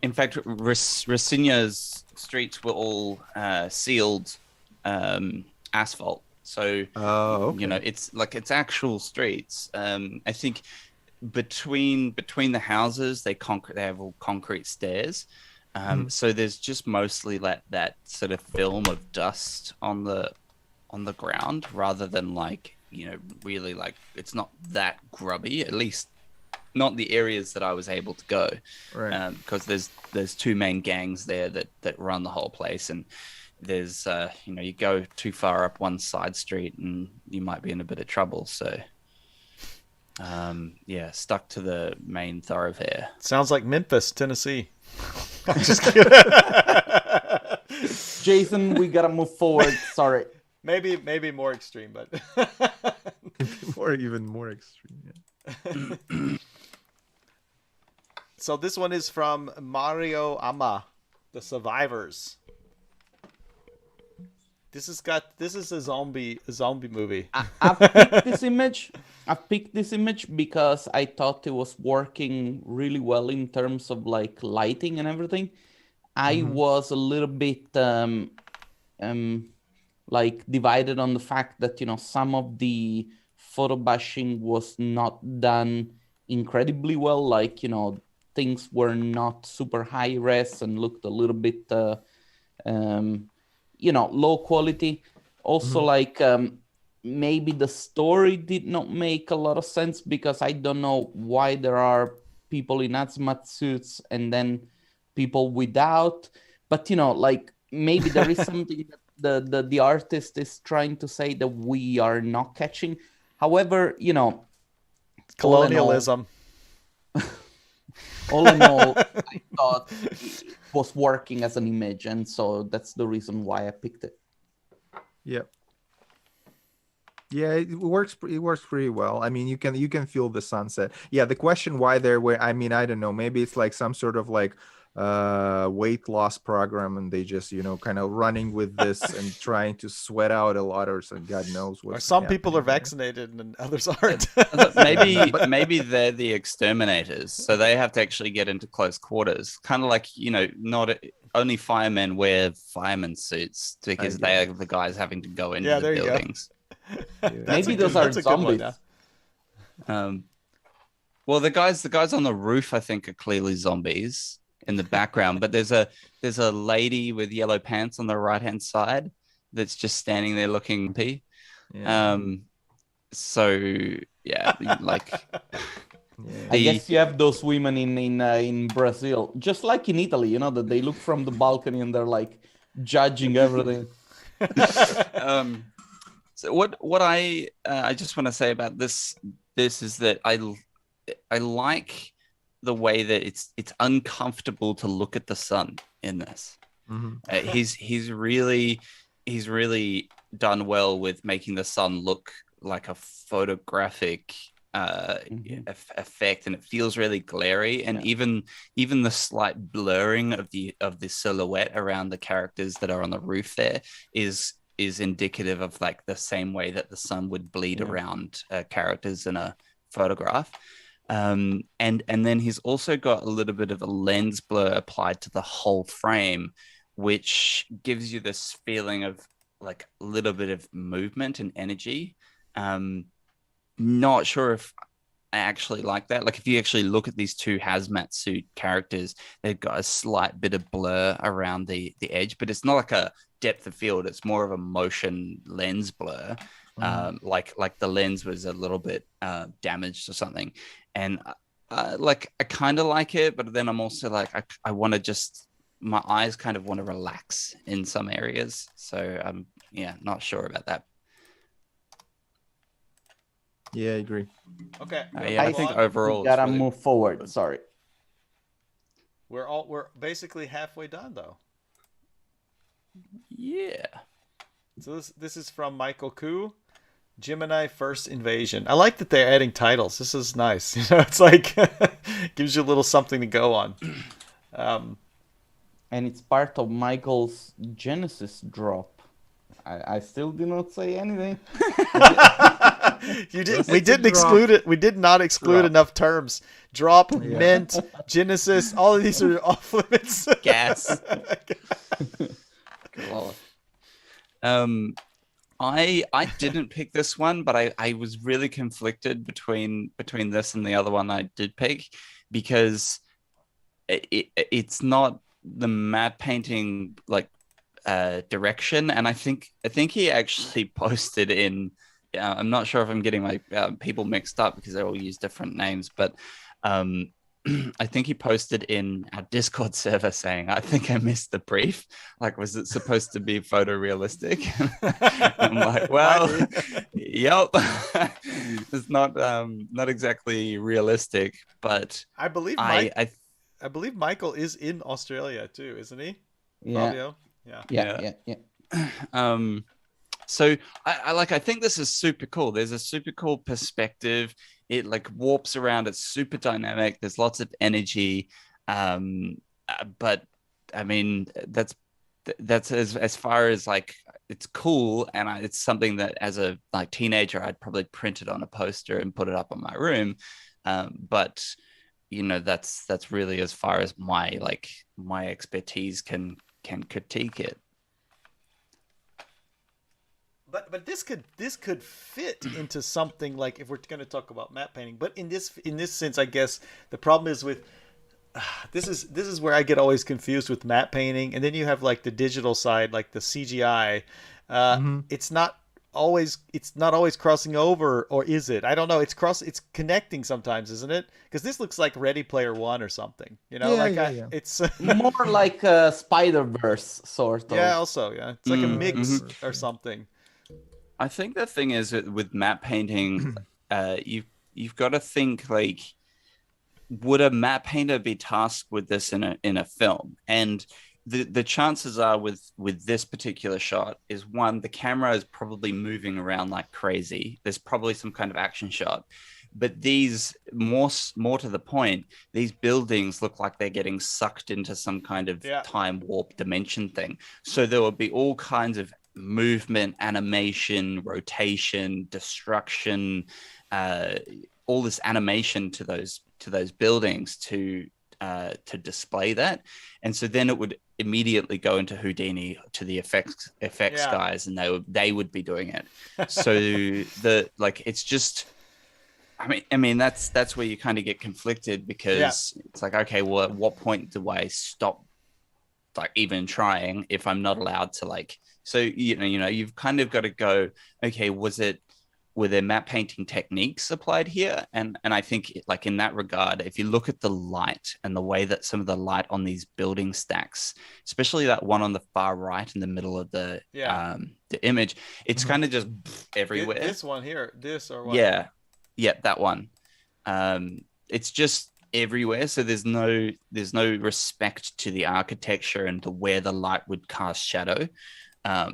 in fact Rasinya's streets were all sealed asphalt. So okay. it's actual streets. I think between the houses they have all concrete stairs. So there's just mostly that sort of film of dust on the ground, rather than like, really, like, it's not that grubby, at least not the areas that I was able to go, right? Because there's two main gangs there that run the whole place, and there's you go too far up one side street and you might be in a bit of trouble. So stuck to the main thoroughfare. Sounds like Memphis, Tennessee. I'm just kidding. Jason, we gotta move forward. Sorry. Maybe more extreme, but even more extreme. Yeah. So this one is from Mario Ama, The Survivors. This is a zombie movie. I picked this image because I thought it was working really well in terms of like lighting and everything. I was a little bit like divided on the fact that some of the photo bashing was not done incredibly well. Like things were not super high res and looked a little bit low quality. Also, like maybe the story did not make a lot of sense, because I don't know why there are people in hazmat suits and then people without. But like maybe there is something that the artist is trying to say that we are not catching. However, colonialism. All in all, I thought it was working as an image, and so that's the reason why I picked it. Yep. Yeah, it works. It works pretty well. I mean, you can feel the sunset. Yeah, the question why they're where, I mean, I don't know. Maybe it's like some sort of like weight loss program, and they just kind of running with this and trying to sweat out a lot, or some God knows Or what's some people are happening there. vaccinated and others aren't. Maybe maybe they're the exterminators, so they have to actually get into close quarters. Kind of like, not only firemen wear fireman suits because they are the guys having to go into Yeah, the there you go. buildings. Maybe those are that's a good one, zombies. yeah. Well, the guys on the roof, I think, are clearly zombies in the background. But there's a lady with yellow pants on the right hand side that's just standing there looking pee. Yeah. So yeah, like I guess you have those women in Brazil, just like in Italy, that they look from the balcony and they're like judging everything. So what I just want to say about this is that I like the way that it's uncomfortable to look at the sun in this. Mm-hmm. He's really done well with making the sun look like a photographic effect, and it feels really glary, and even the slight blurring of the silhouette around the characters that are on the roof there is indicative of like the same way that the sun would bleed around characters in a photograph. And then he's also got a little bit of a lens blur applied to the whole frame, which gives you this feeling of like a little bit of movement and energy. Not sure if I actually like that. Like if you actually look at these two hazmat suit characters, they've got a slight bit of blur around the edge, but it's not like a depth of field. It's more of a motion lens blur. Like the lens was a little bit damaged or something. And I kind of like it, but then I'm also like, I want to just, my eyes kind of want to relax in some areas. So I'm not sure about that. Yeah, I agree. Okay. I think overall, gotta move forward. Sorry. We're basically halfway done though. Yeah. So this is from Michael Koo, Gemini First Invasion. I like that they're adding titles. This is nice. It's like gives you a little something to go on. And it's part of Michael's Genesis drop. I still did not say anything. You did. We didn't exclude it. We did not exclude enough terms. Drop, mint, Genesis. All of these are off limits. Gas. I didn't pick this one, but I was really conflicted between this and the other one I did pick, because it's not the matte painting like direction, and I think he actually posted in. I'm not sure if I'm getting my people mixed up because they all use different names, but I think he posted in our Discord server saying, "I think I missed the brief. Like, was it supposed to be photorealistic?" I'm like, "Well, yep, it's not exactly realistic, but I believe I believe Michael is in Australia too, isn't he? Yeah. Fabio? Yeah. So I think this is super cool. There's a super cool perspective. It like warps around. It's super dynamic. There's lots of energy. But I mean, that's as far as like, it's cool. And it's something that as a like teenager, I'd probably print it on a poster and put it up on my room. But that's really as far as my expertise can critique it. But this could fit into something like, if we're going to talk about matte painting. But in this sense, I guess the problem is with this is where I get always confused with matte painting, and then you have like the digital side, like the CGI. It's not always crossing over, or is it? I don't know. It's connecting sometimes, isn't it? Because this looks like Ready Player One or something. It's more like a Spider-Verse sort of. Yeah, also, it's like a mix or something. I think the thing is with matte painting, you've got to think like, would a matte painter be tasked with this in a film? And the chances are with this particular shot is, one, the camera is probably moving around like crazy. There's probably some kind of action shot. But these, more to the point, these buildings look like they're getting sucked into some kind of time warp dimension thing. So there will be all kinds of movement, animation, rotation, destruction, all this animation to those buildings to display that. And so then it would immediately go into Houdini to the effects guys, and they would be doing it. So it's just, I mean that's where you kind of get conflicted, because it's like, okay, well, at what point do I stop like even trying if I'm not allowed to, like, so you've kind of got to go, okay, were there map painting techniques applied here? And I think, like, in that regard, if you look at the light and the way that some of the light on these building stacks, especially that one on the far right in the middle of the image, it's kind of just everywhere. This one here, this or what? Yeah, that one. It's just everywhere. So there's no respect to the architecture and to where the light would cast shadow.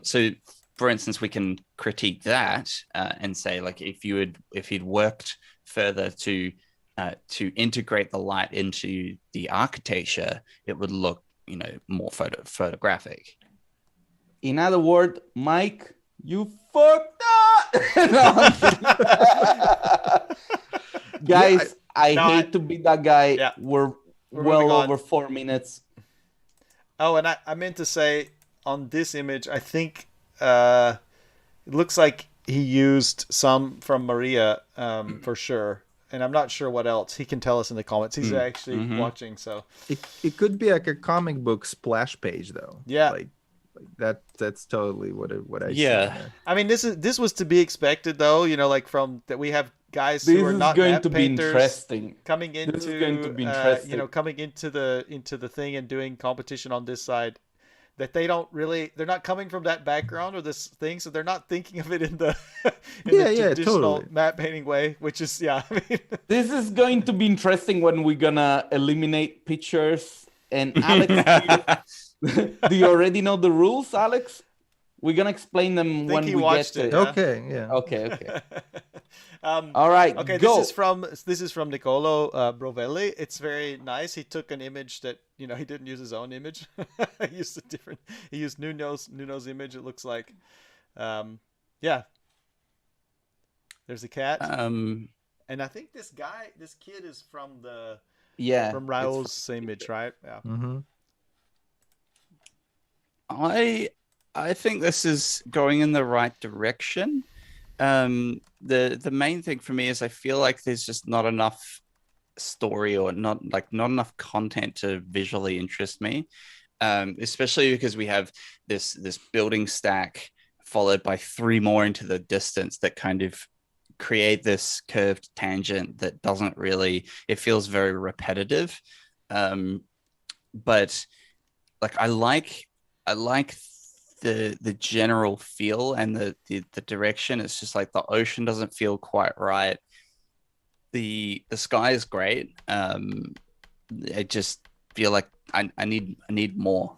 So, for instance, we can critique that and say, like, if you'd worked further to integrate the light into the architecture, it would look, more photographic. In other words, Mike, you fucked up. Guys, I hate to be that guy. Yeah. We're well over 4 minutes. Oh, and I meant to say, on this image, I think it looks like he used some from Maria for sure. And I'm not sure what else. He can tell us in the comments. He's actually watching, so it could be like a comic book splash page, though. Yeah, like that's totally what I see. I mean, this was to be expected, though. Like from that, we have guys who are not map painters coming into this is going to be interesting. Coming into the thing and doing competition on this side. That they're not coming from that background or this thing, so they're not thinking of it in the traditional map painting way, which is I mean, this is going to be interesting when we're gonna eliminate pictures. And Alex, do you already know the rules, Alex? We're gonna explain them when we get to it. Okay, yeah. Okay. All right. Okay, go. This is from Nicolo Brovelli. It's very nice. He took an image that he didn't use his own image. He used Nuno's image. It looks like, there's a cat. And I think this kid is from from Raul's image, right? Yeah. Mm-hmm. I think this is going in the right direction. The main thing for me is I feel like there's just not enough story or not enough content to visually interest me, especially because we have this building stack followed by 3 more into the distance that kind of create this curved tangent that doesn't really, it feels very repetitive, but like I like the general feel and the direction. It's just like the ocean doesn't feel quite right. The sky is great. I just feel like I need more.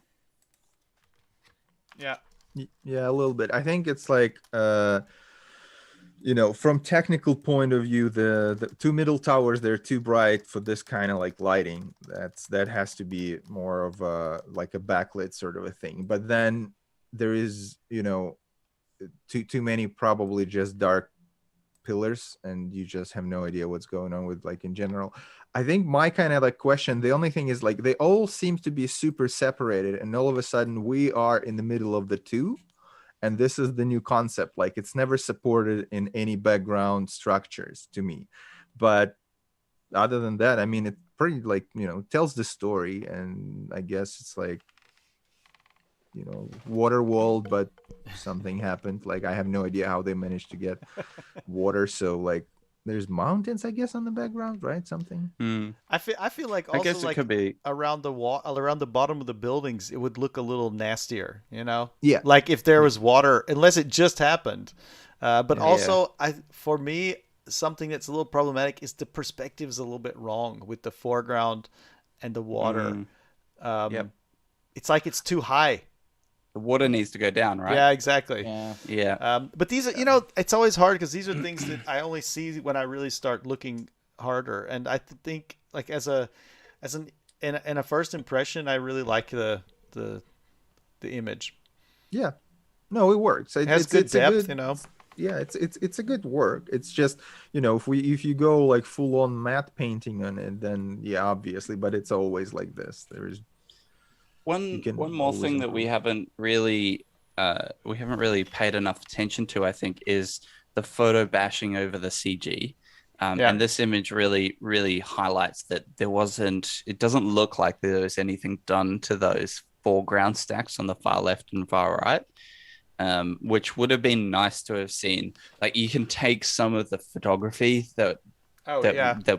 Yeah, a little bit. I think it's like from technical point of view, the 2 middle towers, they're too bright for this kind of like lighting. That has to be more of a like a backlit sort of a thing. But then there is too many probably just dark pillars, and you just have no idea what's going on with, like, in general. I think my kind of like question, the only thing is, like, they all seem to be super separated, and all of a sudden we are in the middle of the two, and this is the new concept. Like, it's never supported in any background structures to me. But other than that, I mean, it pretty, like, tells the story, and I guess it's like, water walled, but something happened. Like, I have no idea how they managed to get water. So, like, there's mountains, I guess, on the background, right? Something. I feel like also, I guess it could be around the bottom of the buildings, it would look a little nastier, Yeah. Like if there was water, unless it just happened. But also, for me, something that's a little problematic is the perspective is a little bit wrong with the foreground and the water. Yep. it's like it's too high. The water needs to go down, right? Yeah, exactly. Yeah. But these are, it's always hard because these are things that I only see when I really start looking harder. And I think like in a first impression, I really like the image. Yeah, no, it works. It has good depth, Yeah, it's a good work. It's just, if you go like full on matte painting on it, then yeah, obviously, but it's always like this. There is one more thing that we haven't really paid enough attention to, I think, is the photo bashing over the CG. And this image really highlights that it doesn't look like there was anything done to those foreground stacks on the far left and far right, which would have been nice to have seen. Like, you can take some of the photography that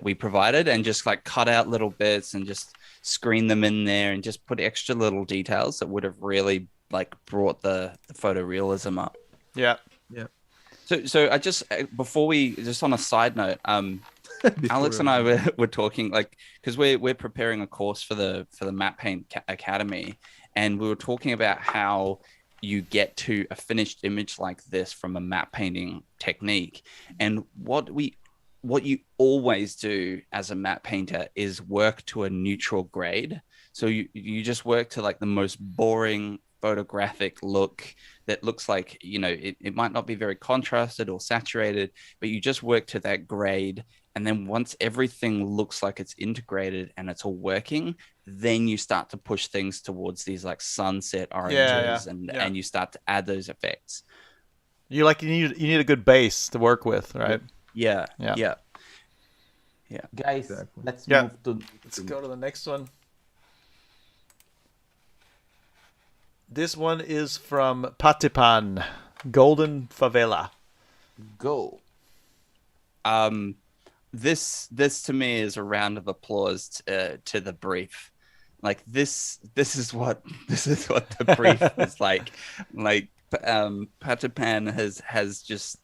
we provided and just like cut out little bits and just screen them in there and just put extra little details that would have really like brought the photorealism up. Yeah. So I just, before we, just on a side note, Alex and I were talking, like, because we're preparing a course for the Mattepaint Academy, and we were talking about how you get to a finished image like this from a matte painting technique. And what you always do as a matte painter is work to a neutral grade. So you just work to like the most boring photographic look that looks like, it might not be very contrasted or saturated, but you just work to that grade. And then once everything looks like it's integrated and it's all working, then you start to push things towards these like sunset oranges and you start to add those effects. You need a good base to work with, right? Yeah. Guys, Exactly. let's go to the next one. This one is from Mattepaint, Golden Favela. Go. This to me is a round of applause to the brief. Like this is what the brief is like. Like Mattepaint has just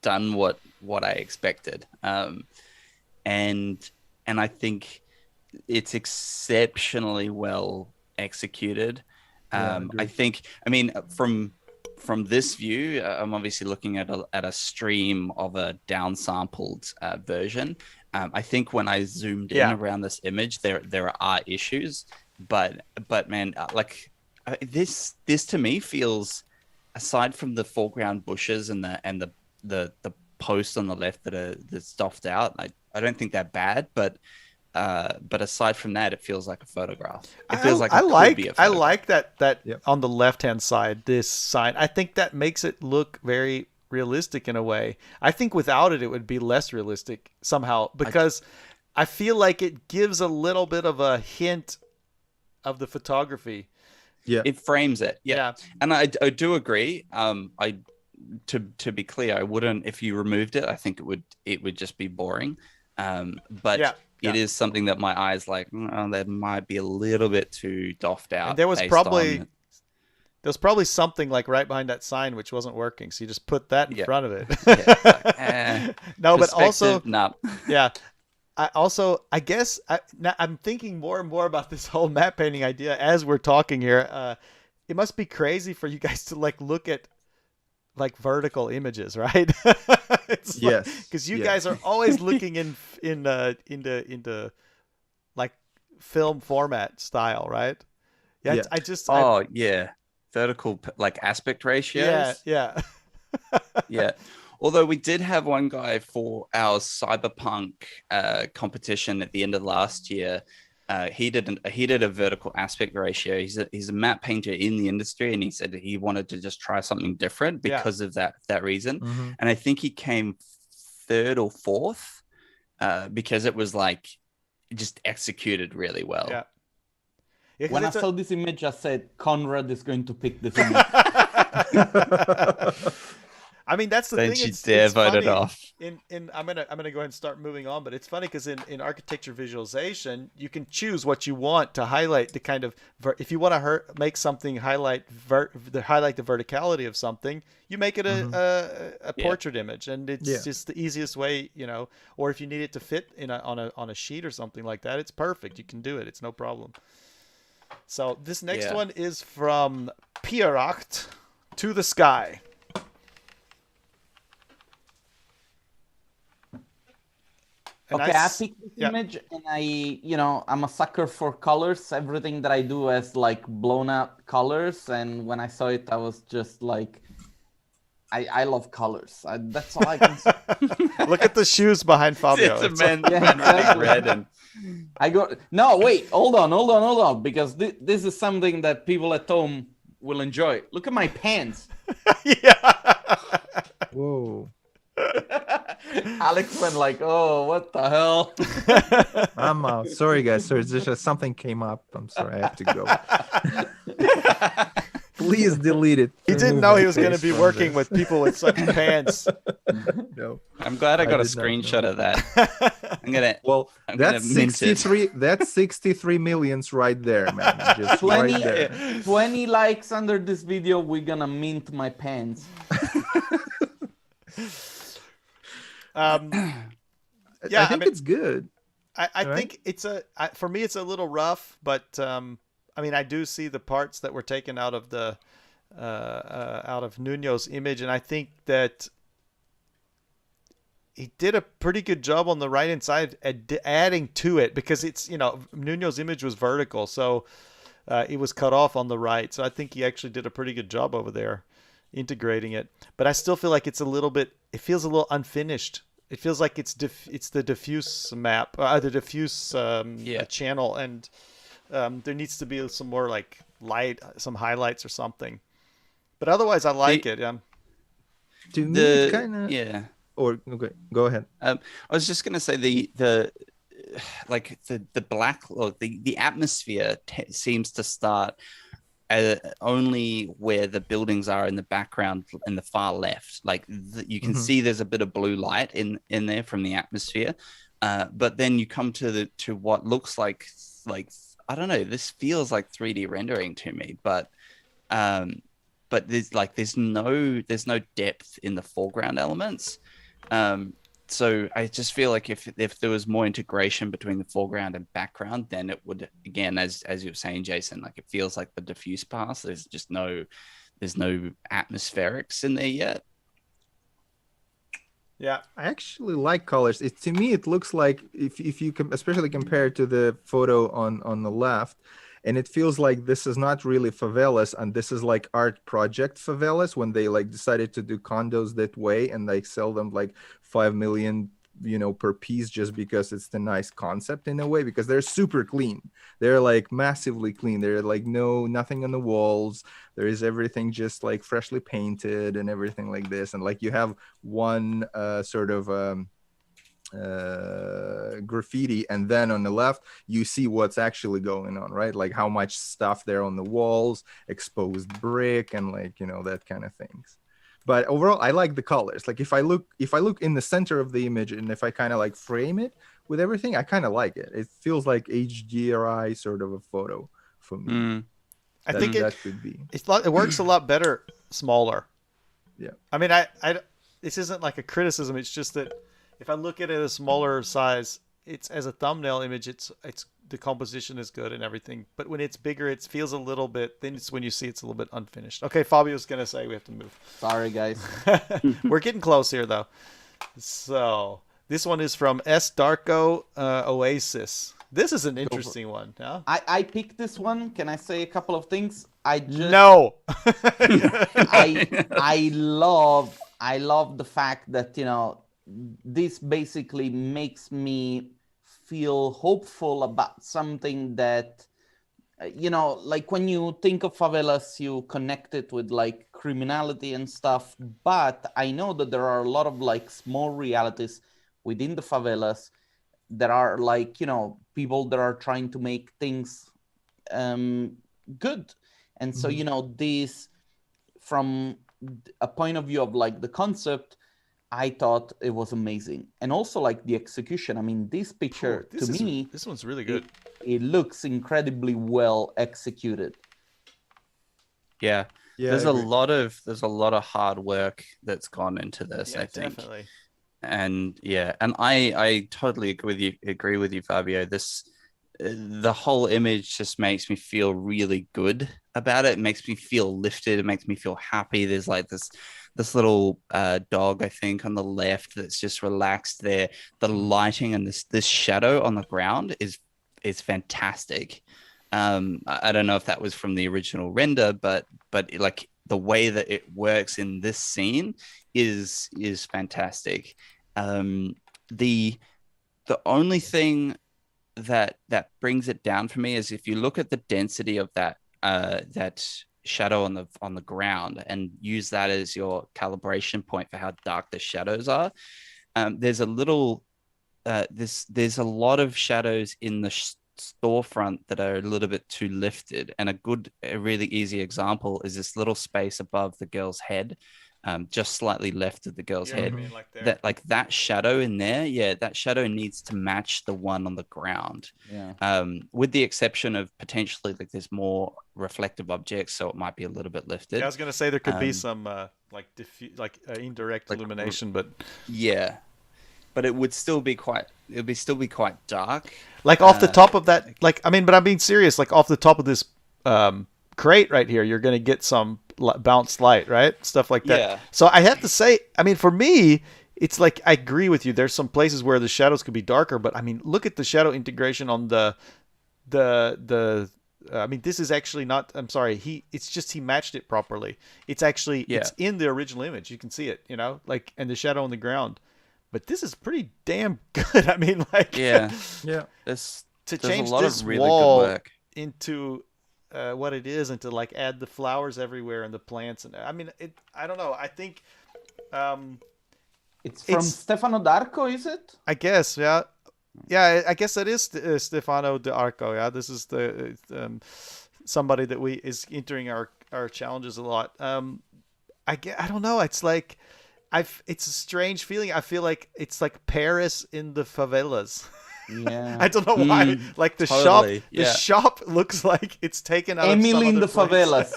done what I expected. And I think it's exceptionally well executed. I mean, from this view, I'm obviously looking at a stream of a downsampled version. I think when I zoomed in around this image, there are issues, but man, this to me feels, aside from the foreground bushes and the posts on the left that's doffed out, I don't think they're bad, but aside from that, it feels like a photograph. It feels like it could be a photograph. I like that on the left-hand side, this sign. I think that makes it look very realistic in a way. I think without it would be less realistic somehow, because I feel like it gives a little bit of a hint of the photography. Yeah, it frames it. Yeah. And I do agree. To be clear, I wouldn't, if you removed it, I think it would just be boring. But it is something that my eyes like, that might be a little bit too doffed out. And there was probably something like right behind that sign which wasn't working, so you just put that in front of it. No, but also, I guess I'm thinking more and more about this whole matte painting idea as we're talking here. It must be crazy for you guys to like look at like vertical images, right? Because you guys are always looking into like film format style, right? Vertical like aspect ratios. Yeah. Although we did have one guy for our cyberpunk competition at the end of last year. He did a vertical aspect ratio. He's a matte painter in the industry, and he said that he wanted to just try something different because of that reason. Mm-hmm. And I think he came third or fourth because it was like just executed really well. Yeah, when I saw this image, I said Conrad is going to pick this image. I mean, that's the thing. Don't you dare vote it off. I'm gonna go ahead and start moving on, but it's funny because in architecture visualization, you can choose what you want to highlight the kind of if you want to make something highlight the verticality of something, you make it a portrait image, and it's just the easiest way, Or if you need it to fit on a sheet or something like that, it's perfect. You can do it. It's no problem. So this next Yeah. one is from Pieracht to the Sky. And Okay, I picked this yeah. image, and I'm a sucker for colors. Everything that I do has like blown out colors, and when I saw it, I was just like, I love colors. That's all I can say. Look at the shoes behind Fabio. It's a It's man, Yeah, man running exactly. red and No, wait, hold on, because this is something that people at home will enjoy. Look at my pants. yeah. Whoa. Alex went like, oh, what the hell? I'm out. Sorry, guys. Sorry, it's just something came up. I'm sorry. I have to go. Please delete it. He didn't Remove know my he was going to face be from working this. with people with such pants. No. I'm glad I got a did not know. screenshot of that. Well, I'm gonna that's mint it. 63. That's 63 millions right there, man. Just 20, right there. 20 likes under this video, we're gonna mint my pants. Yeah, I think it's good. I Right? think for me, it's a little rough, but I mean, I do see the parts that were taken out of the out of Nuno's image, and I think that he did a pretty good job on the right hand side at adding to it, because it's, Nuno's image was vertical, so it was cut off on the right. So I think he actually did a pretty good job over there integrating it. But I still feel like it feels a little unfinished. It feels like it's the diffuse map, the diffuse channel, and there needs to be some more like light, some highlights or something. But otherwise, I like it. To me, it's kind of yeah. Or okay, go ahead. I was just gonna say the black look, the atmosphere seems to start only where the buildings are in the background in the far left. Like you can see there's a bit of blue light in there from the atmosphere, but then you come to what looks like I don't know. This feels like 3D rendering to me, but there's no depth in the foreground elements. So I just feel like if there was more integration between the foreground and background, then it would, again, as you were saying, Jason, like it feels like the diffuse pass. There's no atmospherics in there yet. Yeah, I actually like colors. To me, it looks like if you especially compare it to the photo on the left, and it feels like this is not really favelas, and this is like art project favelas, when they like decided to do condos that way and like sell them like 5 million, per piece, just because it's the nice concept in a way, because they're super clean. They're like massively clean. They're like nothing on the walls. There is everything just like freshly painted and everything like this. And like you have one sort of graffiti, and then on the left you see what's actually going on, right? Like how much stuff there on the walls, exposed brick, and like that kind of things. But overall, I like the colors. Like if I look in the center of the image, and if I kind of like frame it with everything, I kind of like it. It feels like HDRI sort of a photo for me. I think that could be. It works a lot better smaller. Yeah. I mean, this isn't like a criticism. It's just that if I look at it at a smaller size, it's as a thumbnail image, it's the composition is good and everything. But when it's bigger, it feels a little bit. Then it's when you see it's a little bit unfinished. Okay, Fabio's gonna say we have to move. Sorry, guys. We're getting close here, though. So this one is from S Darko Oasis. This is an interesting one. Yeah. I picked this one. Can I say a couple of things? No. I love the fact that this basically makes me feel hopeful about something that like when you think of favelas, you connect it with like criminality and stuff, but I know that there are a lot of like small realities within the favelas that are like people that are trying to make things good. And so this, from a point of view of like the concept, I thought it was amazing. And also like the execution. I mean, this picture, this one's really good. It looks incredibly well executed. Yeah. There's a lot of hard work that's gone into this, I think. Definitely. And I totally agree with you, Fabio. This the whole image just makes me feel really good about it. It makes me feel lifted. It makes me feel happy. There's like this little dog, I think, on the left that's just relaxed there. The lighting and this shadow on the ground is fantastic. I don't know if that was from the original render, but like the way that it works in this scene is fantastic. The only thing that brings it down for me is if you look at the density of that shadow on the ground and use that as your calibration point for how dark the shadows are. There's a little there's a lot of shadows in the storefront that are a little bit too lifted, and a really easy example is this little space above the girl's head, just slightly left of the girl's head. That shadow in there, that shadow needs to match the one on the ground. With the exception of potentially like there's more reflective objects, so it might be a little bit lifted. I was gonna say there could be some indirect illumination, but but it would still be quite dark. Like off the top of that, but I'm being serious. Like off the top of this crate right here, you're gonna get some bounced light, right? Stuff like that. Yeah. So I have to say, for me, it's like I agree with you. There's some places where the shadows could be darker, but look at the shadow integration on the. This is actually not. I'm sorry. It's just he matched it properly. It's actually it's in the original image. You can see it, and the shadow on the ground. But this is pretty damn good. There's change a lot this of really wall good work into what it is, and to like add the flowers everywhere and the plants, and I don't know. I think it's from Stefano D'Arco, is it? I guess, yeah. I guess that is Stefano D'Arco. Yeah, this is the somebody that is entering our challenges a lot. I don't know. It's like. It's a strange feeling. I feel like it's like Paris in the favelas. Yeah. I don't know why. Like the totally. shop looks like it's taken out Emily of in the favelas.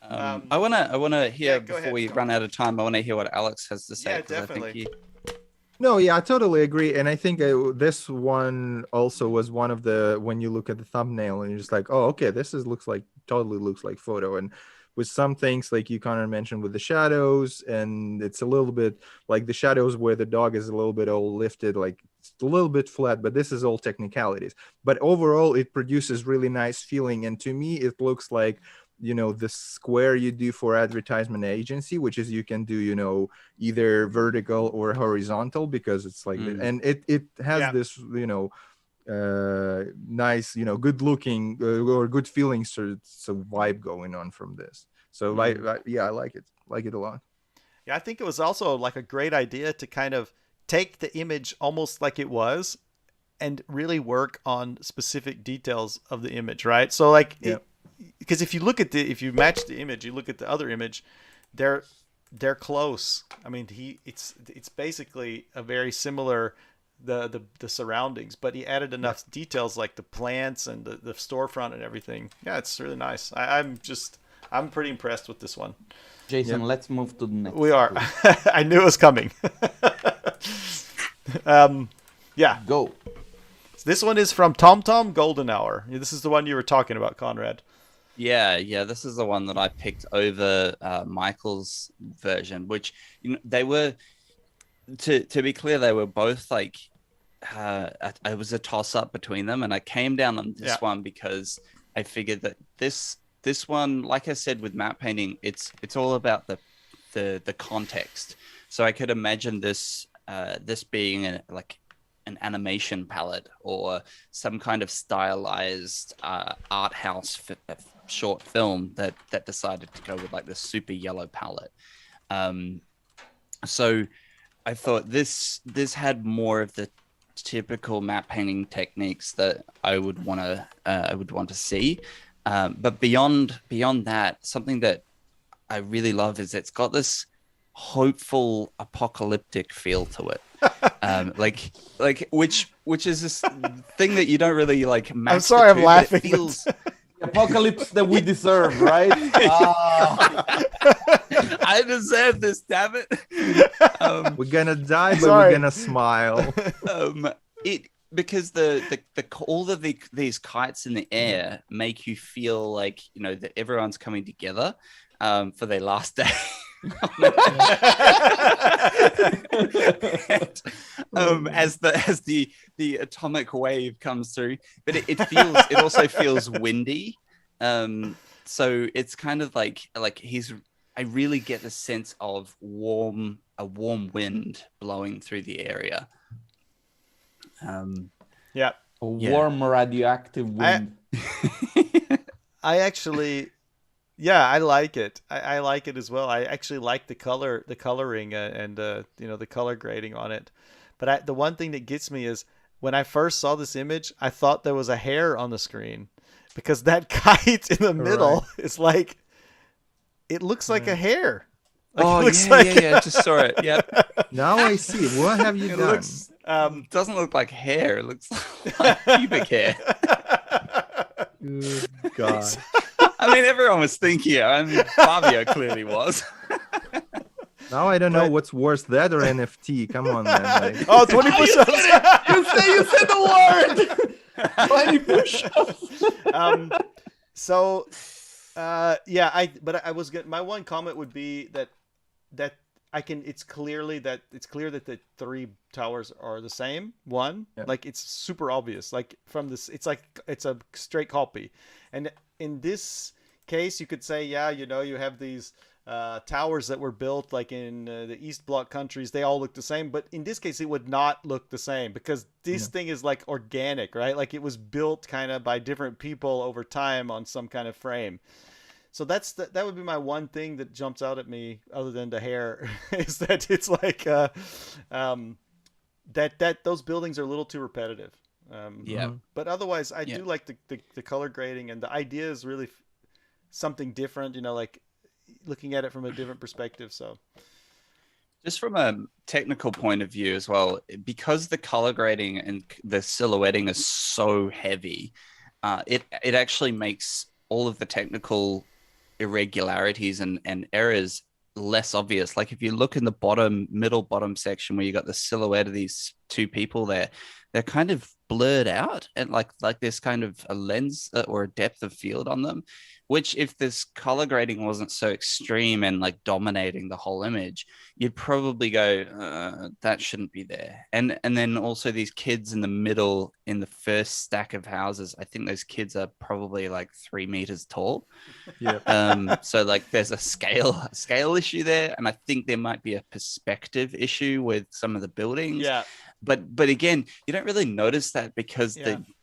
I wanna hear before we run on. out of time. I want to hear what Alex has to say. Yeah, definitely. No, I totally agree, and I think this one also was one of the when you look at the thumbnail and you're just like, oh, okay, totally looks like photo. And with some things like you kind of mentioned with the shadows, and it's a little bit like the shadows where the dog is a little bit all lifted, like it's a little bit flat, but this is all technicalities. But overall, it produces really nice feeling, and to me, it looks like the square you do for advertisement agency, which is you can do either vertical or horizontal, because it's like and it has this nice good looking or good feeling sort of vibe going on from this. So I like it a lot. I think it was also like a great idea to kind of take the image almost like it was and really work on specific details of the image, right? So like because if you match the image, you look at the other image, they're close. It's basically a very similar the surroundings, but he added enough details like the plants and the storefront and everything. Yeah, it's really nice. I'm pretty impressed with this one. Jason, let's move to the next. We are. I knew it was coming. Go. This one is from TomTom Golden Hour. This is the one you were talking about, Conrad. Yeah, this is the one that I picked over Michael's version, which they were. To be clear, they were both like it was a toss up between them, and I came down on this one because I figured that this one, like I said with matte painting, it's all about the context. So I could imagine this being an animation palette or some kind of stylized art house short film that decided to go with like this super yellow palette. So I thought this had more of the typical matte painting techniques that I would want to see. But beyond that, something that I really love is it's got this hopeful apocalyptic feel to it. Which is this thing that you don't really like. I'm sorry, I'm laughing. It feels apocalypse that we deserve, right? I deserve this, damn it. We're gonna die, but we're gonna smile. because all of these kites in the air make you feel like, you know, that everyone's coming together for their last day. And, as the atomic wave comes through, but it also feels windy. So it's kind of like I really get the sense of a warm wind blowing through the area. Yeah. A warm radioactive wind. I actually, yeah, I like it. I like it as well. I actually like the coloring and you know, the color grading on it. But the one thing that gets me is when I first saw this image, I thought there was a hair on the screen because that kite in the middle is like, it looks like a hair. Like, yeah. Just saw it. Yep. Now I see. What have you done? Looks, doesn't look like hair. It looks like pubic hair. Good God. I mean, everyone was thinking. I mean, Fabio clearly was. Now I don't know what's worse, that or NFT. Come on, man. Like... Oh, 20 push-ups. You said the word. 20 push-ups. But I was good. My one comment would be that it's clear that the three towers are the same one. Yeah. Like, it's super obvious. Like, from this, it's a straight copy. And in this case, you could say, yeah, you know, you have these towers that were built like in the East Bloc countries. They all look the same, but in this case, it would not look the same because this thing is like organic, right? Like, it was built kind of by different people over time on some kind of frame. So that would be my one thing that jumps out at me, other than the hair, is that it's like that those buildings are a little too repetitive. But otherwise, I do like the color grading, and the idea is really something different. You know, like looking at it from a different perspective. So, just from a technical point of view as well, because the color grading and the silhouetting is so heavy, it actually makes all of the technical irregularities and errors less obvious. Like, if you look in the middle bottom section where you got the silhouette of these two people there, they're kind of blurred out, and like there's kind of a lens or a depth of field on them, which, if this color grading wasn't so extreme and like dominating the whole image, you'd probably go, that shouldn't be there. And then also these kids in the middle, in the first stack of houses, I think those kids are probably like 3 meters tall. Yeah. So like there's a scale issue there, and I think there might be a perspective issue with some of the buildings. Yeah. But again, you don't really notice that because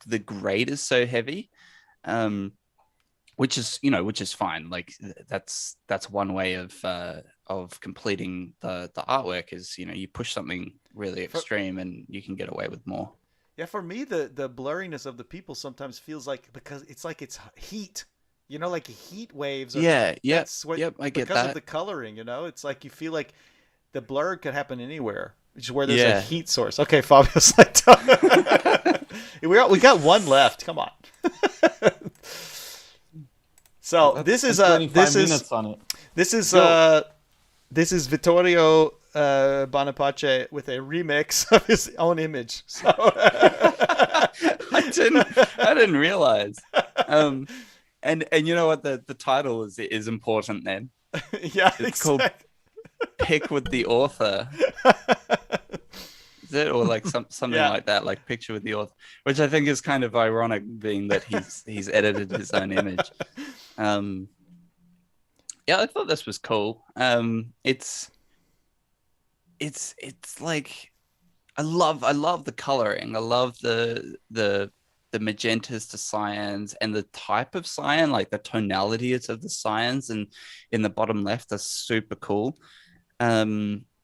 the grade is so heavy. Which is fine. Like, that's one way of completing the artwork is, you know, you push something really extreme and you can get away with more. Yeah, for me, the blurriness of the people sometimes feels like, because it's like it's heat, you know, like heat waves. I get that. Because of the coloring, you know, it's like you feel like the blur could happen anywhere, which is where there's a heat source. Okay, Fabio's like, we got one left. Come on. So this is Vittorio Bonipace with a remix of his own image. So I didn't realize. And you know what, the title is important then. Yeah, it's called Pick with the Author. Is it, or like something like that, like Picture with the Author, which I think is kind of ironic, being that he's edited his own image. I thought this was cool. It's like, I love the coloring. I love the magentas to cyans, and the type of cyan, like the tonalities of the cyans, and in the bottom left are super cool.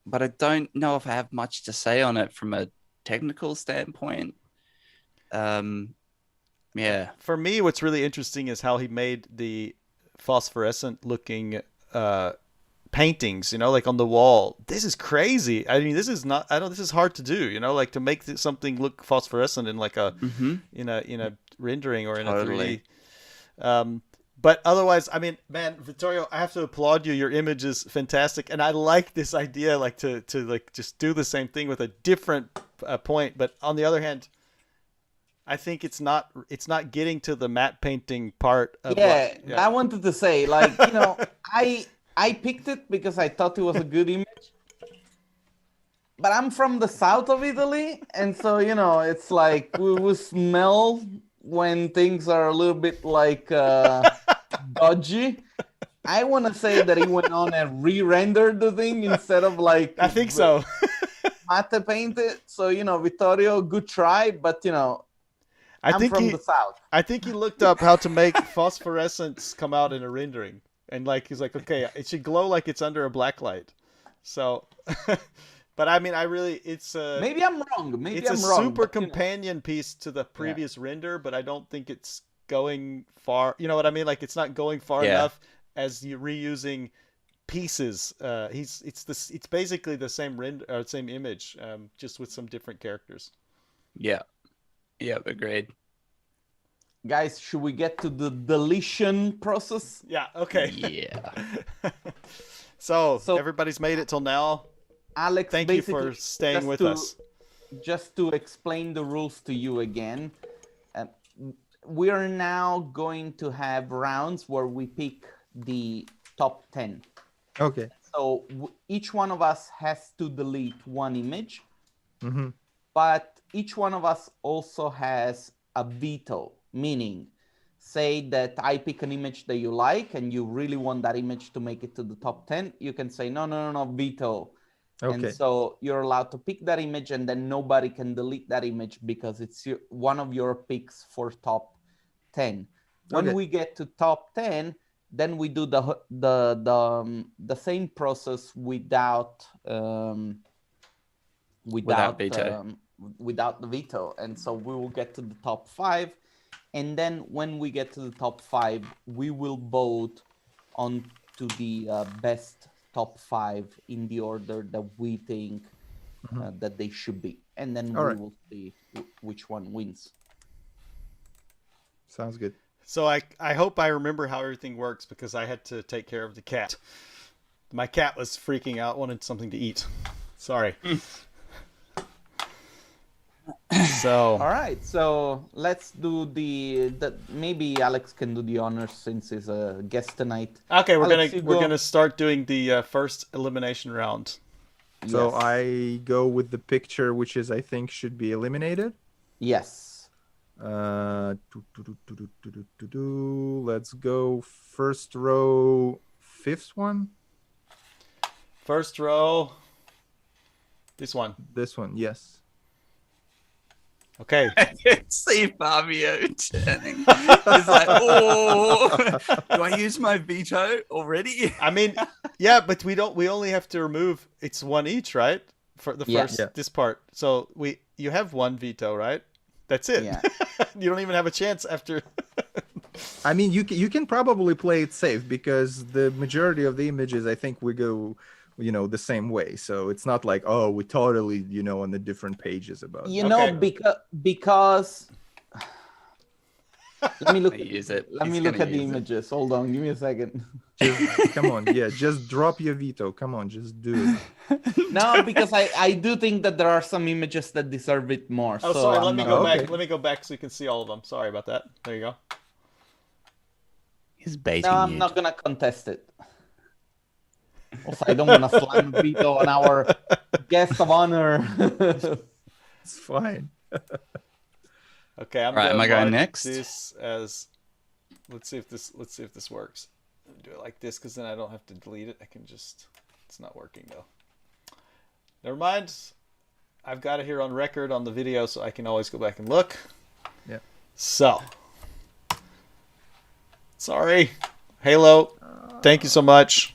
But I don't know if I have much to say on it from a technical standpoint. For me, what's really interesting is how he made the phosphorescent looking paintings, you know, like on the wall. This is crazy. I mean, this is hard to do, you know, like to make something look phosphorescent in like a in a rendering or in a 3D. But otherwise, I mean, man, Vittorio, I have to applaud you. Your image is fantastic, and I like this idea, like to like just do the same thing with a different point. But on the other hand, I think it's not getting to the matte painting part of Yeah, what, I wanted to say, like, I picked it because I thought it was a good image. But I'm from the south of Italy, and so it's like we smell when things are a little bit like dodgy. I want to say that he went on and re-rendered the thing instead of like I think so. Mattepaint it. So Vittorio, good try, but I'm think from the south. I think he looked up how to make phosphorescence come out in a rendering, and like he's like, okay, it should glow like it's under a black light. So, but I mean, it's maybe I'm wrong. Maybe it's I'm a wrong. super But, companion piece to the previous render, but I don't think it's going far. You know what I mean? Like it's not going far enough as you reusing pieces. It's basically the same render or same image, just with some different characters. Yeah. Yeah, agreed. Guys, should we get to the deletion process? Yeah. Okay. Yeah. So everybody's made it till now. Alex, thank you for staying with us. Just to explain the rules to you again, we are now going to have rounds where we pick the top 10. Okay. So each one of us has to delete one image, Mm-hmm. but each one of us also has a veto, meaning say that I pick an image that you like and you really want that image to make it to the top 10, you can say, no, veto. Okay. And so you're allowed to pick that image, and then nobody can delete that image because it's one of your picks for top 10. When we get to top 10, then we do the same process without veto. Without the veto. And so we will get to the top 5, and then when we get to the top 5, we will vote on to the best top 5 in the order that we think that they should be, and then will see which one wins. Sounds good. So I hope I remember how everything works, because I had to take care of the cat. My cat was freaking out, wanted something to eat. Sorry. So all right, so let's do the maybe Alex can do the honors since he's a guest tonight. Okay, we're Alex, gonna start doing the first elimination round. So I go with the picture, which I think should be eliminated. Yes. Let's go first row, fifth one. First row. This one. This one, yes. Okay. I can see Fabio turning. He's like, oh, do I use my veto already? I mean, yeah, but we only have to remove, it's one each, right? For the first, this part. So you have one veto, right? That's it. Yeah. You don't even have a chance after. I mean, you can probably play it safe, because the majority of the images, I think we go, the same way. So it's not like, oh, we totally, on the different pages about it. Because let me look use it. Let me look at the images. Hold on, give me a second. Come on, just drop your veto. Come on, just do it. No, because I do think that there are some images that deserve it more. Oh, so sorry, let me go back. Okay. Let me go back so you can see all of them. Sorry about that. There you go. He's baiting No, I'm you. not gonna contest it. Also, I don't want to slam veto on our guest of honor. It's fine. Okay, I'm Right, am I going next? This as let's see if this works. Do it like this, because then I don't have to delete it. I can just, it's not working though. Never mind. I've got it here on record on the video, so I can always go back and look. Yeah. So, sorry, Halo. Thank you so much.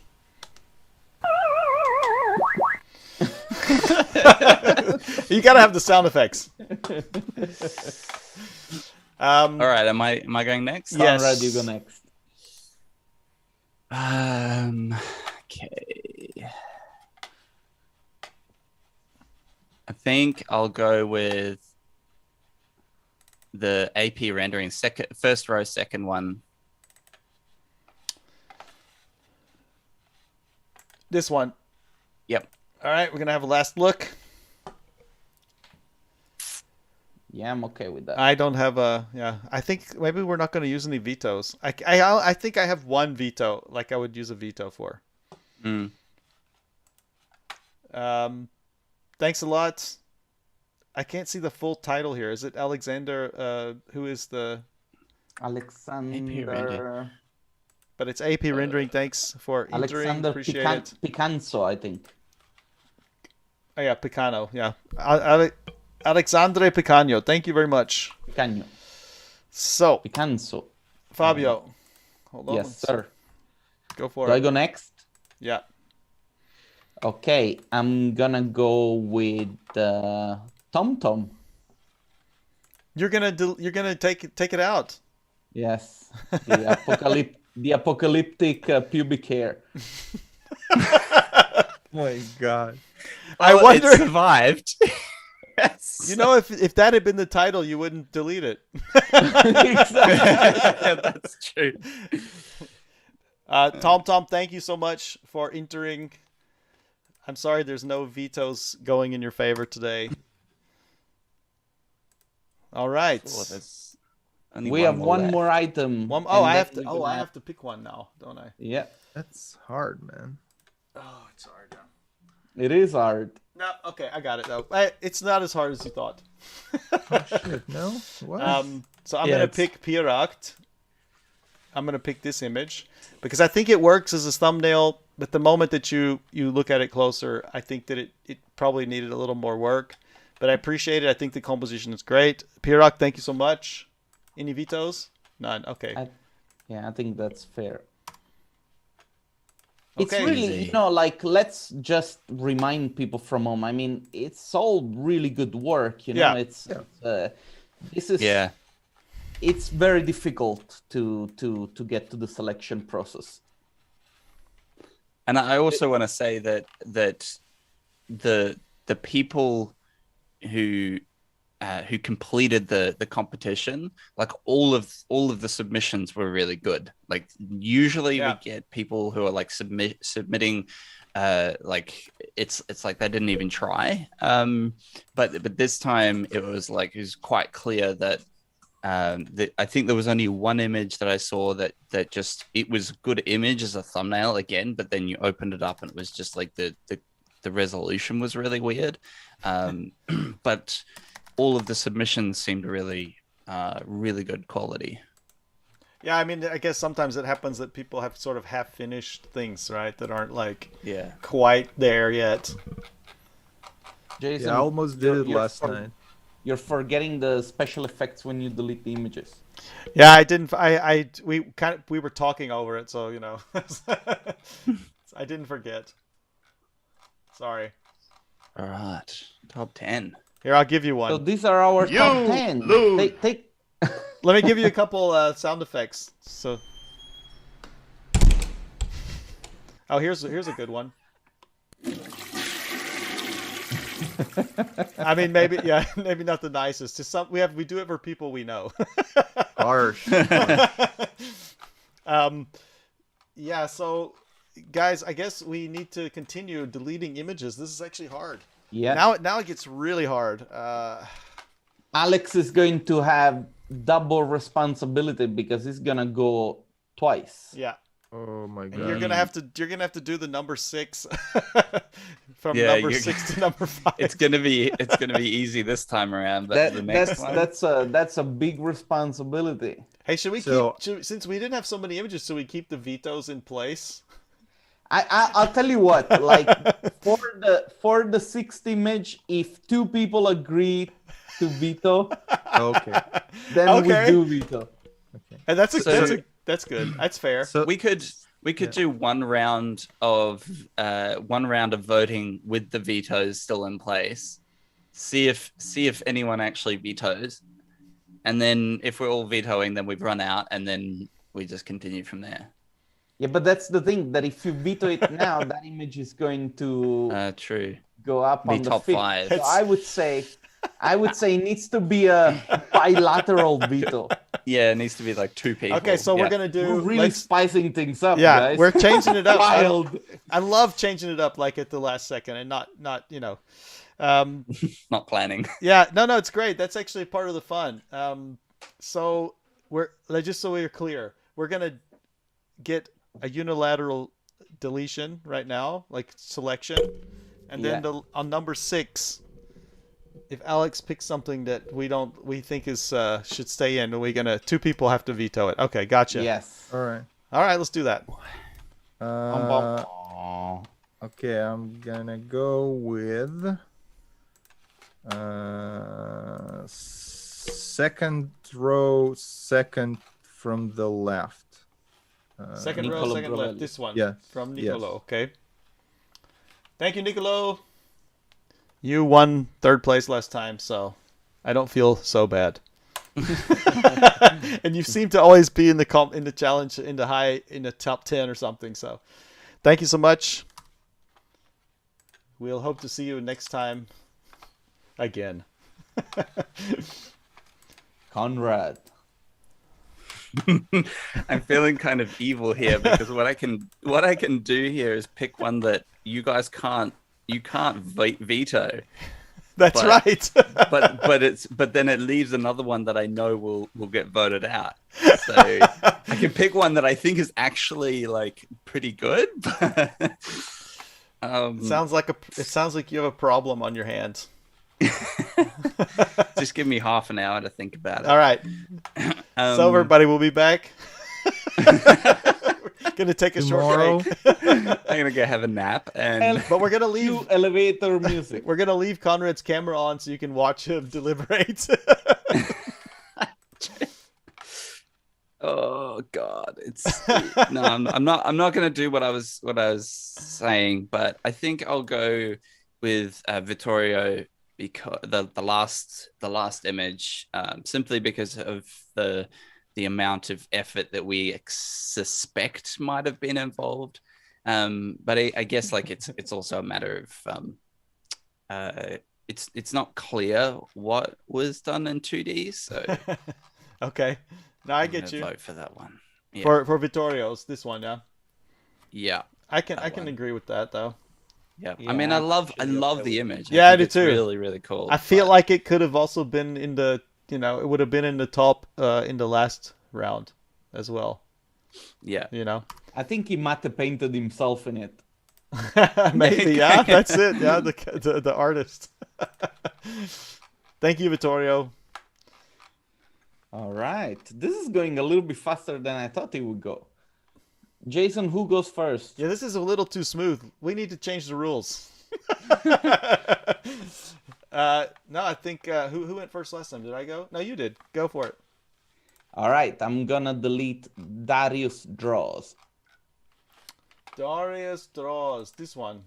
You gotta have the sound effects. All right, am I going next? Yes. Conrad, you go next. Okay. I think I'll go with the AP rendering first row, second one. This one. Yep. All right, we're gonna have a last look. Yeah, I'm okay with that. I don't have a I think maybe we're not going to use any vetoes. I think I have one veto, like I would use a veto for. Mm. Thanks a lot. I can't see the full title here. Is it Alexander? Who is the? Alexander. But it's AP rendering. Thanks for entering. Alexander Appreciate it. Picanso, I think. Oh yeah, Picano. Yeah, Alexandre Picano. Thank you very much. Picanho. So, Picanso. Fabio. Hold on. Yes, sir. Go for Do it. I go next? Yeah. Okay, I'm gonna go with Tom Tom. You're gonna take it out. Yes, the apocalyptic pubic hair. Oh my god. I Well, wonder. it survived. Yes. You know, if that had been the title, you wouldn't delete it. Exactly. That's true. Tom, thank you so much for entering. I'm sorry there's no vetoes going in your favor today. All right. Oh, there's only We have one left. more item. I and have then to. we're Oh, gonna I have to pick one now, don't I? Yeah, That's hard, man. Oh, it's hard now. it is hard. No, okay, I got it though. It's not as hard as you thought. Oh shit, no? What? So I'm Yeah, gonna it's- pick Pirakt. I'm gonna pick this image because I think it works as a thumbnail. But the moment that you look at it closer, I think that it probably needed a little more work. But I appreciate it. I think the composition is great. Pirakt, thank you so much. Any vetoes? None. Okay. I think that's fair. It's Okay. really, Easy. you know, like, let's just remind people from home. I mean, it's all really good work, you know. Yeah. It's this is Yeah. it's very difficult to get to the selection process. And I also want to say that the people who completed the competition, like all of the submissions were really good. Like usually Yeah. we get people who are like submitting like it's like they didn't even try. But this time it was quite clear that I think there was only one image that I saw that just it was a good image as a thumbnail again, but then you opened it up and it was just like the resolution was really weird. But all of the submissions seemed really really good quality. Yeah, I mean, I guess sometimes it happens that people have sort of half-finished things, right? That aren't like Yeah. quite there yet. Jason, Yeah, I almost did it you're last night. You're forgetting the special effects when you delete the images. Yeah, I didn't. We were talking over it, so you know, I didn't forget. Sorry. All right. Top 10. Here, I'll give you So one. these are our top 10. Take Let me give you a couple sound effects. So, oh, here's a good one. I mean, maybe maybe not the nicest. Just we do it for people we know. Harsh. Yeah. So, guys, I guess we need to continue deleting images. This is actually hard. Yeah. Now it gets really hard. Alex is going to have double responsibility because he's gonna go twice. Yeah. Oh my And god. you're gonna have to do the number 6 from Yeah, number you're- 6 to number 5. It's gonna be e easy this time around, but the next one. That's a big responsibility. Hey, should we So- since we didn't have so many images, should we keep the vetoes in place? I'll tell you what, like for the 6th image, if 2 people agree to veto, Okay. then Okay. we do veto. And that's So- that's good. That's fair. So We could do one round of voting with the vetoes still in place. See if anyone actually vetoes, and then if we're all vetoing, then we've run out, and then we just continue from there. Yeah, but that's the thing, that if you veto it now, that image is going to True. go up Be on the top 5th. 5. So I would say it needs to be a bilateral veto. Yeah, it needs to be like 2 people. Okay, so we're Yeah. gonna do. We're really spicing things up, Yeah, guys. we're changing it up. Wild. I love changing it up like at the last second and not you know. Not planning. Yeah, no, it's great. That's actually part of the fun. So just so we're clear, we're gonna get a unilateral deletion right now, like selection, and then on number 6, if Alex picks something that we think is should stay in, we're gonna 2 people have to veto it. Okay, gotcha. Yes. All right. Let's do that. Okay, I'm gonna go with second row, second from the left. Second row, Nicolo second Brovelli. left. This one. Yes. From Nicolo. Yes. Okay. Thank you, Nicolo. You won 3rd place last time, so I don't feel so bad. And you seem to always be in the challenge in the top 10 or something. So, thank you so much. We'll hope to see you next time again. Conrad. I'm feeling kind of evil here because what I can do here is pick one that you guys can't veto. That's right. but then it leaves another one that I know will get voted out. So I can pick one that I think is actually like pretty good. It sounds like you have a problem on your hands. Just give me half an hour to think about it. All right. So everybody, we'll be back. Gonna take a Tomorrow. short break. I'm gonna go have a nap, But we're gonna leave Cue elevator music. We're gonna leave Conrad's camera on so you can watch him deliberate. oh god, no, I'm not gonna do what I was saying, but I think I'll go with Vittorio because the last image, simply because of the amount of effort that we suspect might have been involved. But I guess like it's also a matter of it's not clear what was done in 2D. So okay, now I get you. Vote for that one. Yeah. For Vittorio's this one, yeah. Yeah, I can agree with that though. yeah. Yeah, I mean, I love actually, the image. Yeah, I think do it's too. Really, really cool. I feel like it could have also been in the it would have been in the top in the last round as well. Yeah. I think he Mattepainted himself in it. Maybe, yeah, that's it. Yeah, the artist. Thank you, Vittorio. All right. This is going a little bit faster than I thought it would go. Jason, who goes first? Yeah, this is a little too smooth. We need to change the rules. No, I think who went first last time? Did I go? No, you did. Go for it. All right. I'm going to delete Darius Draws. Darius draws this one.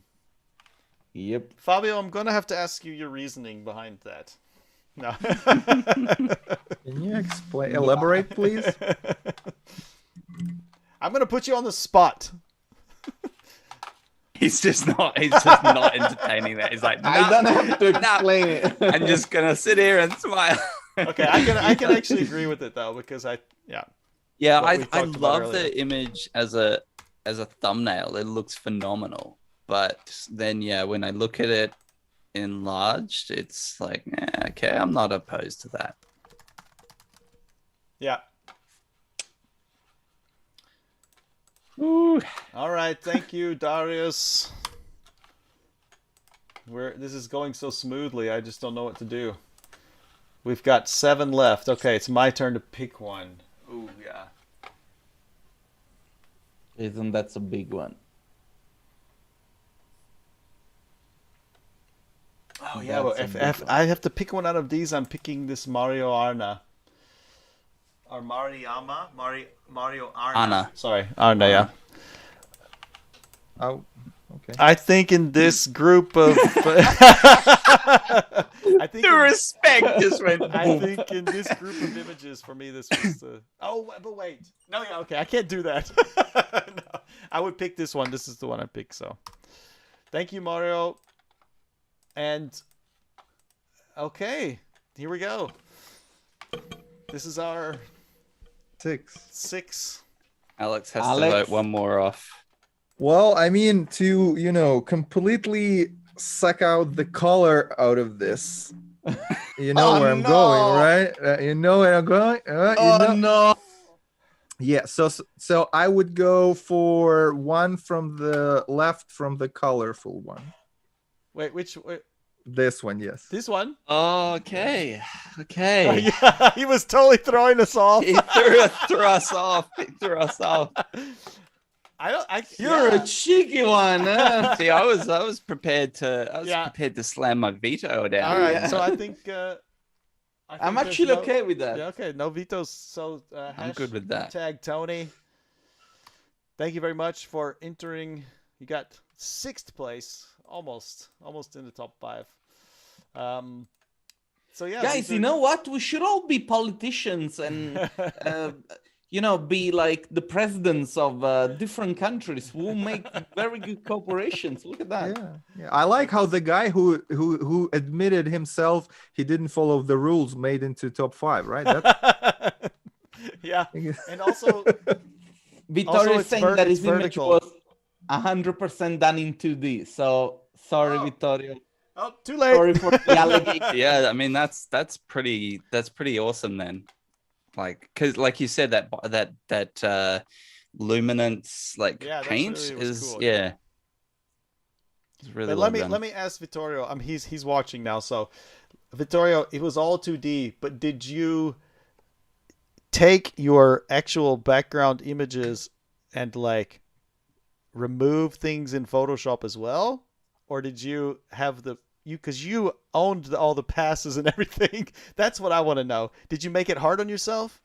Yep. Fabio, I'm gonna have to ask you your reasoning behind that. No. Can you elaborate, please? I'm gonna put you on the spot. He's just not entertaining that. He's like, I don't have to explain it. I'm just gonna sit here and smile. Okay, I can actually agree with it though because I love earlier. the image as a thumbnail. It looks phenomenal. But then when I look at it enlarged, it's like, okay, I'm not opposed to that. Yeah. Ooh. All right, thank you, Darius. This is going so smoothly, I just don't know what to do. We've got 7 left. Okay, it's my turn to pick one. Ooh, yeah. Jason, that's a big one. Oh yeah, well, if I have to pick one out of these, I'm picking this Mario Arna. Or Mario Arna. Arna. Sorry, Arna, yeah. Oh, okay. I think in this group of Respect just went. I think in this group of images, for me, this was the... Oh, but wait. No, yeah, okay, I can't do that. No, I would pick this one. This is the one I picked, so. Thank you, Mario. And, okay, here we go. This is our 6. 6. Alex has to vote one more off. Well, I mean, to completely suck out the color out of this. You know Oh, where I'm no! going, right? You know where I'm going. Oh no! Yeah. So I would go for one from the left, from the colorful one. Wait, This one, yes. this one? Okay. Oh, Okay. yeah, he was totally throwing us off. He threw us off. He threw us off. You're yeah. a cheeky one. Huh? See, I was prepared to Yeah. prepared to slam my veto down. All right, Yeah. so I think I'm there's actually okay with that. Yeah, okay, no vetoes. So I'm good with that. Tag Tony. Thank you very much for entering. You got 6th place, almost in the top 5. So yeah, Guys, you know what? We should all be politicians and be like the presidents of different countries. We'll make very good corporations. Look at that. Yeah. I like how the guy who admitted himself he didn't follow the rules made into top 5, right? That's yeah, and also Vittorio is it's saying that it's his image vertical. was 100% done in 2D. So sorry, Vittorio. Oh, too late. Sorry for the allegation. Yeah, I mean that's pretty awesome then. Like, cause like you said, that luminance Yeah, paint really was is cool, yeah. It's really But well let done. me ask Vittorio. He's watching now. So Vittorio, it was all 2D, but did you take your actual background images and like remove things in Photoshop as well, or did you have because you owned all the passes and everything? That's what I want to know. Did you make it hard on yourself?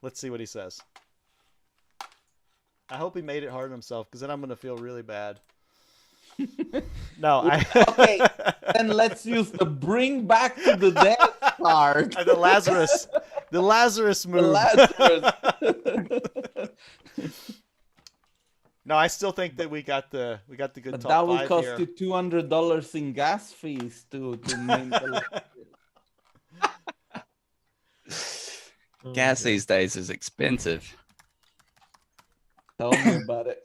Let's see what he says. I hope he made it hard on himself, because then I'm gonna feel really bad. No, Okay, then let's use the bring back to the dead card. the Lazarus move. The Lazarus. No, I still think that we got the good But top that will 5 cost here. you $200 in gas fees to make the Gas these days is expensive. Tell me about it.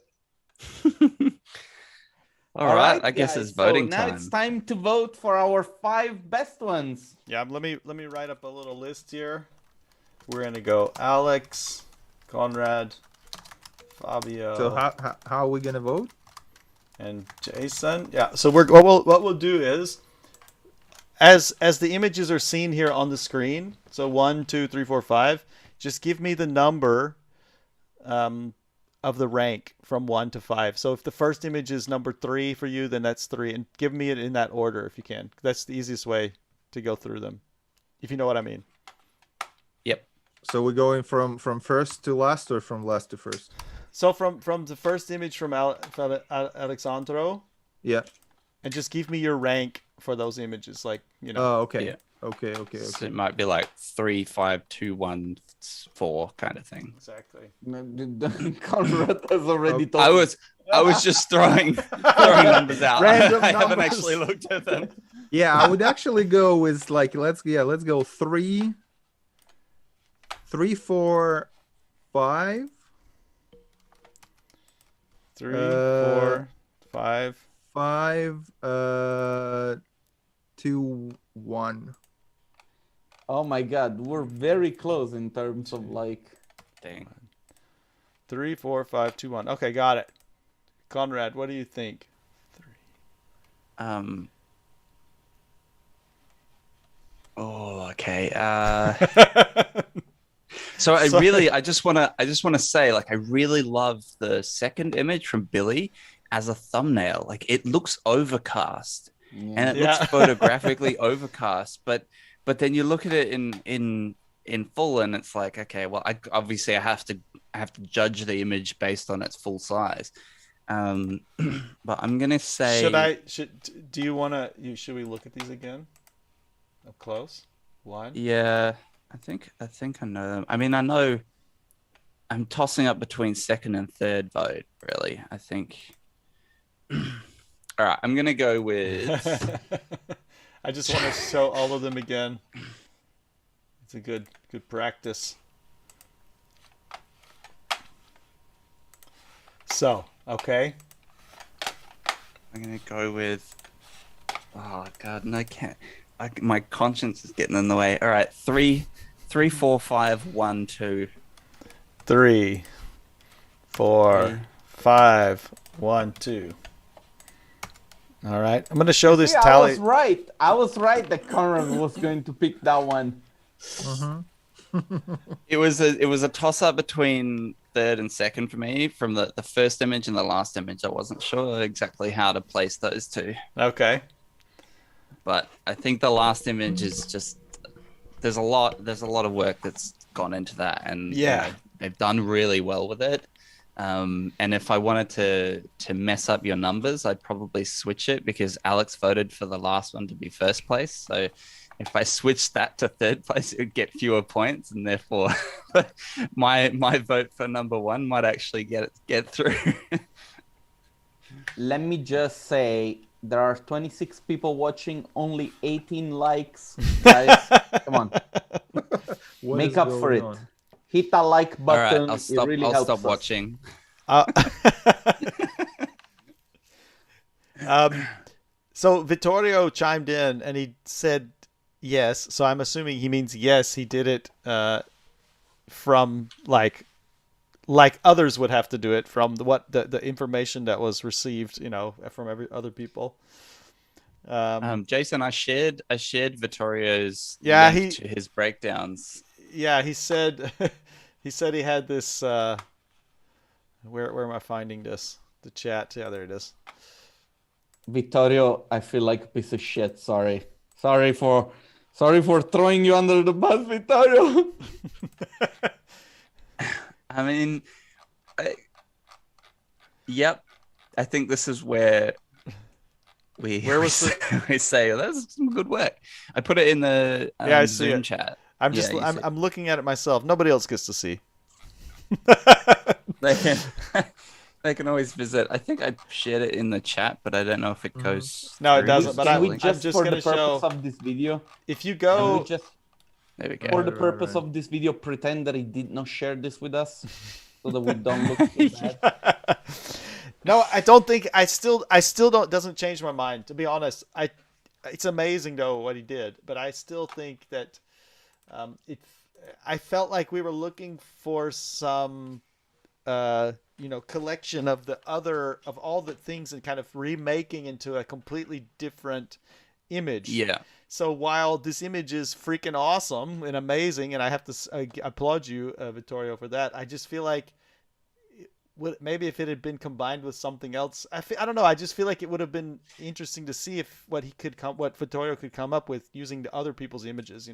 All right, I guess guys, it's voting so now time. it's time to vote for our 5 best ones. Yeah, let me write up a little list here. We're gonna go Alex, Conrad, Fabio, So how are we gonna vote? and Jason. Yeah. So what we'll do is, as the images are seen here on the screen. So 1, 2, 3, 4, 5. Just give me the number, of the rank from 1 to 5. So if the first image is number 3 for you, then that's 3, and give me it in that order if you can. That's the easiest way to go through them, if you know what I mean. Yep. So we're going from first to last, or from last to first? So from the first image from Alexandro, Yeah. and just give me your rank for those images, like, you know. Oh, okay. Yeah. Okay. So it might be like 3, 5, 2, 1, 4 kind of thing. Exactly. Conrad has already told I me. was just throwing numbers out. Random I haven't numbers. actually looked at them. Yeah, I would actually go with like let's go 3, 4, 5. 3, 4, 5. 5, 2, 1. Oh my God, we're very close in terms of like. Dang. 3, 4, 5, 2, 1. Okay, got it. Conrad, what do you think? Oh, okay. So I just want to say, like, I really love the second image from Billy as a thumbnail. Like, it looks overcast, and it looks photographically overcast, but then you look at it in full, and it's like, okay, well, I have to judge the image based on its full size. But I'm gonna say, do you want to? Should we look at these again? Up close. One. Yeah, I think I know them. I mean, I know. I'm tossing up between second and third vote. Really, I think. All right, I'm gonna go with. I just want to show all of them again. It's a good practice. So Okay. I'm gonna go with. Oh God, no, I can't. My conscience is getting in the way. All right, 3, 3, 4, 5, 1, 2. 3, 4, Yeah. 5, 1, 2. All right. I'm going to show this See, I tally. was right. I was right that Conrad was going to pick that one. It was a toss up between third and second for me from the first image and the last image. I wasn't sure exactly how to place those two, Okay. but I think the last image is just there's a lot of work that's gone into that, and Yeah. they've done really well with it. And if I wanted to mess up your numbers, I'd probably switch it because Alex voted for the last one to be first place. So if I switched that to third place, it would get fewer points, and therefore my vote for number one might actually get through. Let me just say there are 26 people watching, only 18 likes. Guys, come on, What make is up for going it. on? Hit that like All button. right, I'll stop. It really I'll helps stop us. watching. So Vittorio chimed in and he said yes. So I'm assuming he means yes, he did it from like others would have to do it from the information that was received, from every other people. Jason, I shared Vittorio's Yeah, link to his breakdowns. Yeah, he said he said he had this. Where am I finding this? The chat. Yeah, there it is. Vittorio, I feel like a piece of shit. Sorry for throwing you under the bus, Vittorio. I mean, yep. I think this is where we say that's some good work. I put it in the I see Zoom it. chat. I'm looking at it myself. Nobody else gets to see. They can always visit. I think I shared it in the chat, but I don't know if it goes. No, it through doesn't, this but Can we link. just just for gonna the purpose show- of this video? If you Can go, we just There we go. for the Right, purpose right. of this video pretend that he did not share this with us, so that we don't look so bad? no, I don't think I still don't. Doesn't change my mind, to be honest. It's amazing though what he did, but I still think that I felt like we were looking for some collection of all the things and kind of remaking into a completely different image. Yeah. So while this image is freaking awesome and amazing, and I have to applaud you, Vittorio, for that, I just feel like maybe if it had been combined with something else, I don't know. I just feel like it would have been interesting to see what Vittorio could come up with using the other people's images.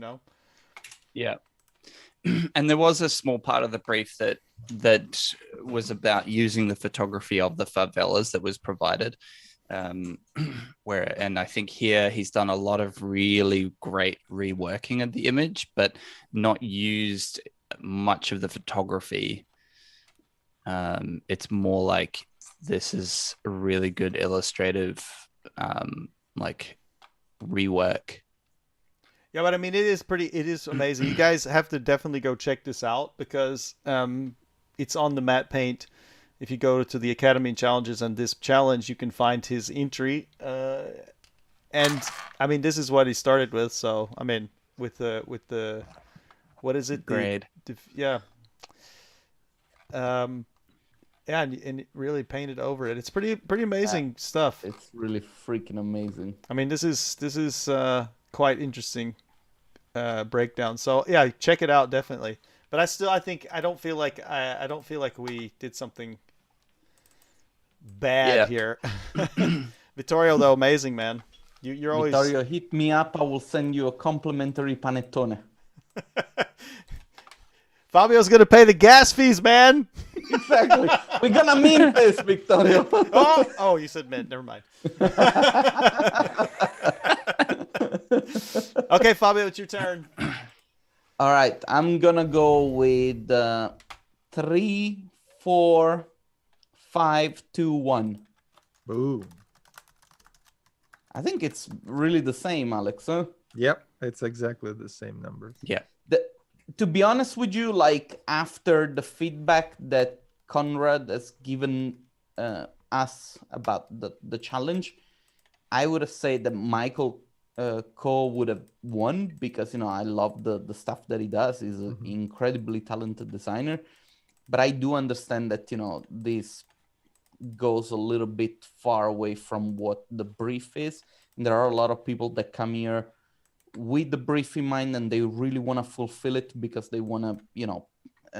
Yeah. And there was a small part of the brief that was about using the photography of the favelas that was provided. And I think here he's done a lot of really great reworking of the image, but not used much of the photography. It's more like this is a really good illustrative rework. Yeah, but I mean, it is amazing. You guys have to definitely go check this out because it's on the Mattepaint. If you go to the Academy Challenges and this challenge, you can find his entry. And I mean, this is what he started with. So I mean, with the what is it? Grade. Yeah. And it really painted over it. It's pretty amazing stuff. It's really freaking amazing. I mean, this is quite interesting breakdown. So yeah, check it out definitely. But I don't feel like we did something bad here. Vittorio, though, amazing man. You're always Vittorio, hit me up. I will send you a complimentary panettone. Fabio's gonna pay the gas fees, man. Exactly. We're gonna mint this, Vittorio. Oh, you said mint. Never mind. Okay, Fabio, it's your turn. All right, I'm gonna go with 3, 4, 5, 2, 1. Boom. I think it's really the same, Alex. Huh? Yep, it's exactly the same number. Yeah. To be honest with you, like after the feedback that Conrad has given asked about the challenge, I would have said that Michael Ko would have won because, you know, I love the stuff that he does. He's an incredibly talented designer. But I do understand that, you know, this goes a little bit far away from what the brief is. And there are a lot of people that come here with the brief in mind, and they really want to fulfill it because they want to, you know,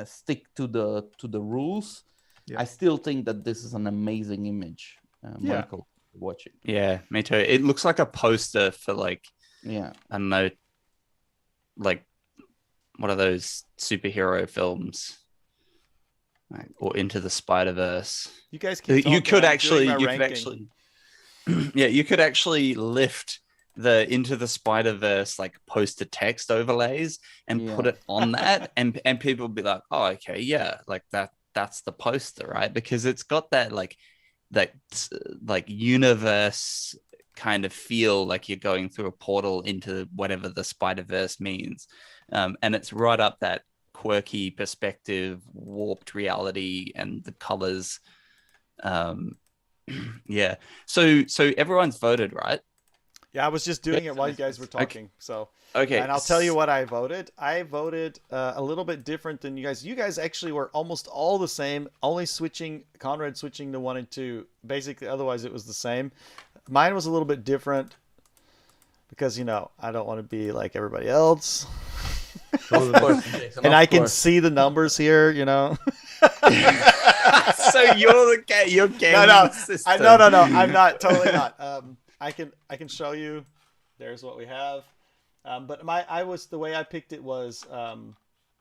stick to the rules. Yeah. I still think that this is an amazing image, Yeah. Michael. Watch it. Yeah, me too. It looks like a poster for like, Yeah. I don't know, like what are those superhero films? Like, or Into the Spider-Verse. You guys keep You talking, could I'm actually, doing my you could ranking. actually, yeah, you could actually lift the Into the Spider-Verse like poster text overlays and put Yeah. it on that, and people would be like, oh, okay, yeah, like that's the poster, right? Because it's got that like universe kind of feel, like you're going through a portal into whatever the Spider-Verse means, and it's right up that quirky perspective, warped reality, and the colors. Yeah, so everyone's voted, right? Yeah, I was just doing it while you guys were talking. So Okay, and I'll tell you what I voted. I voted a little bit different than you guys. You guys actually were almost all the same, only Conrad switching to 1 and 2. Basically, otherwise it was the same. Mine was a little bit different because, you know, I don't want to be like everybody else. Of course, Jason, And of I can course. see the numbers here, you know. So you're gaming No, the system. no, I'm not, totally not. I can show you. There's what we have. But the way I picked it was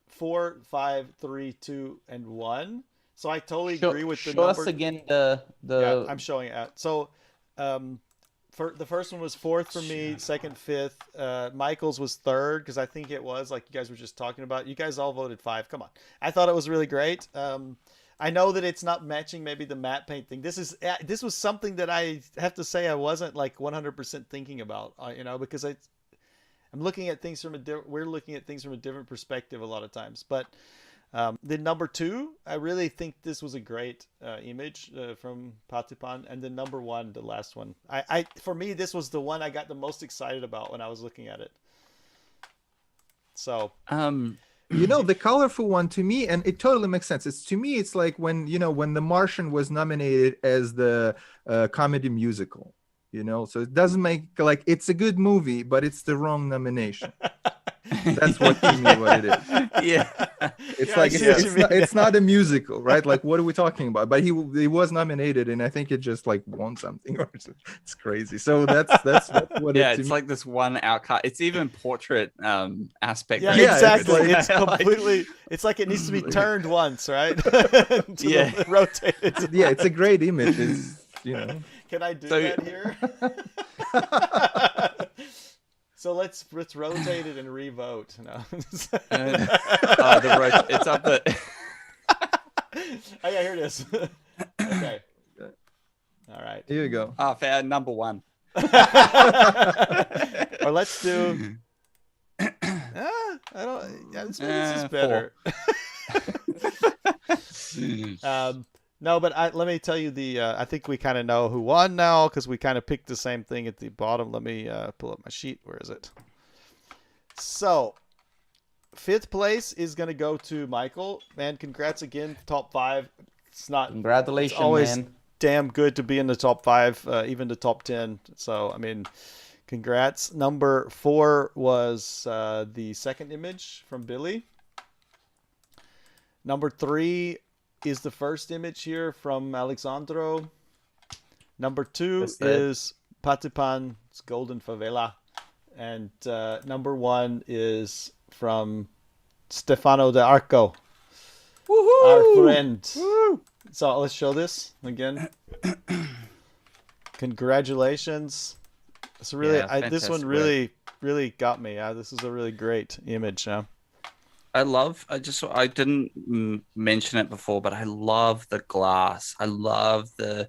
4, 5, 3, 2, and 1. So I totally agree with the show number. us again the Yeah, I'm showing it. So for the first one was 4th for me, second 5th. Michael's was 3rd because I think it was like you guys were just talking about. You guys all voted 5. Come on, I thought it was really great. I know that it's not matching maybe the matte paint thing. This was something that I have to say I wasn't like 100% thinking about, you know, because I'm looking at things we're looking at things from a different perspective a lot of times. But the number 2, I really think this was a great image from Mattepaint, and the number 1, the last one. For me, this was the one I got the most excited about when I was looking at it. So you know, the colorful one to me, and it totally makes sense. It's like when, you know, when The Martian was nominated as the comedy musical, you know, so it doesn't make, like, it's a good movie, but it's the wrong nomination. That's what to me what it is. Yeah, It's Yeah, like I see what you mean. it's not a musical, right? Like, what are we talking about? But he was nominated, and I think it just like won something, or it's crazy. So that's what yeah, to it's me. like this one outcate. It's even portrait aspect. yeah, Yeah, exactly. it's It's like- completely. It's like it needs to be turned once, right? Yeah. Rotated. Yeah, it's a great image. It's, you know. Can I do So- that here? So let's rotate it and re-vote. No. It's up the. Oh yeah, here it is. Okay. All right. Here you go. Fair, number 1. Or let's do. I don't. Yeah, this is 4. better. No, but let me tell you I think we kind of know who won now because we kind of picked the same thing at the bottom. Let me pull up my sheet. Where is it? So, 5th place is going to go to Michael. Man, congrats again. Top 5. It's not. Congratulations, It's always man. damn good to be in the top 5, even the top 10. So, I mean, congrats. Number 4 was the second image from Billy. Number 3 is the first image here from Alexandro. Number 2 That's it. is Mattepaint's Golden Favela. And number 1 is from Stefano De Arco, our friend. So let's show this again. Congratulations. It's really, Yeah, this one fantastic really got me. This is a really great image. I didn't mention it before, but I love the glass. I love the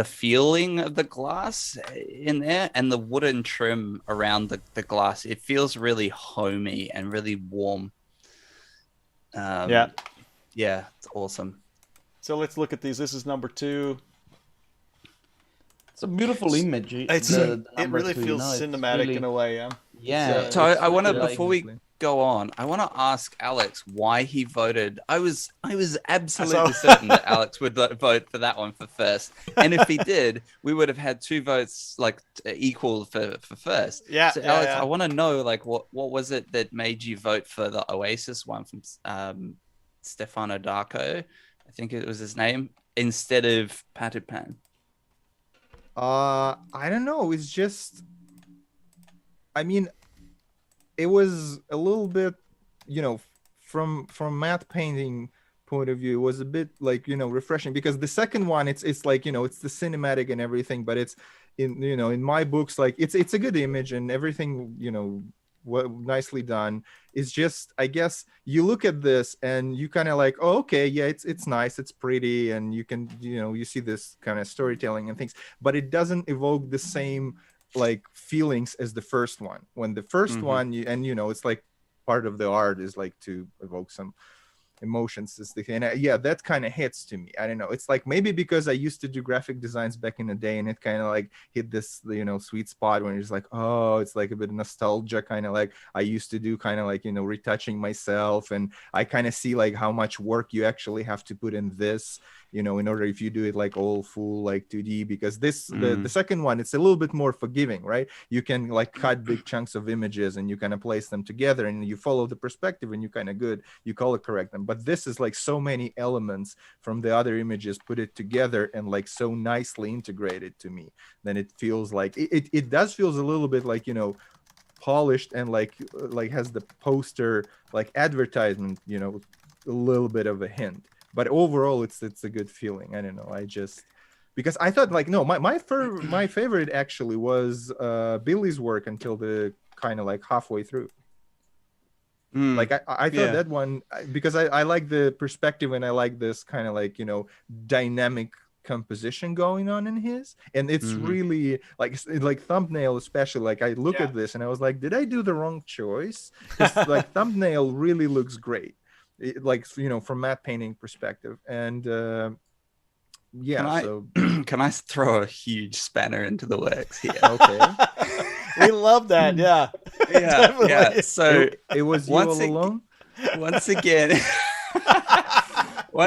feeling of the glass in there, and the wooden trim around the glass. It feels really homey and really warm. Yeah, it's awesome. So let's look at these. This is number 2. It's a beautiful image. It really feels cinematic really, in a way. Yeah. Yeah. So I want to, really before we go on, I want to ask Alex why he voted. I was absolutely certain that Alex would vote for that one for first, and if he did, we would have had 2 votes like equal for first. Yeah. So Alex, I want to know like what was it that made you vote for the Oasis one from Stefano Darko, I think it was his name, instead of Mattepaint? I don't know. It's just, I mean, it was a little bit, from matte painting point of view, it was a bit like, refreshing, because the second one, it's like, it's the cinematic and everything, but it's in my books, like it's a good image and everything, nicely done. It's just, I guess you look at this and you kind of like, oh, okay, yeah, it's nice, it's pretty, and you can, you see this kind of storytelling and things, but it doesn't evoke the same like feelings as the first one. When the first one, it's like part of the art is like to evoke some emotions, and that kind of hits to me. I don't know, it's like maybe because I used to do graphic designs back in the day, and it kind of like hit this sweet spot when it's like, oh, it's like a bit of nostalgia, kind of like I used to do, kind of like retouching myself, and I kind of see like how much work you actually have to put in this, in order, if you do it like all full like 2D, because this the second one, it's a little bit more forgiving, right? You can like cut big chunks of images and you kind of place them together and you follow the perspective and you kind of you color correct them. But this is like so many elements from the other images put it together and like so nicely integrated to me, then it feels like it does feels a little bit like polished and like has the poster like advertisement, a little bit of a hint. But overall, it's a good feeling. I don't know. I just, because I thought like, no, my favorite actually was Billy's work until the kind of like halfway through. Like I thought that one, because I like the perspective and I like this kind of like, dynamic composition going on in his, and it's really like Thumbnail especially, like I look at this and I was like, did I do the wrong choice? Because like Thumbnail really looks great. Like from matte painting perspective, and so can I throw a huge spanner into the works here? Okay. We love that. Yeah. So it was you all alone. Once again,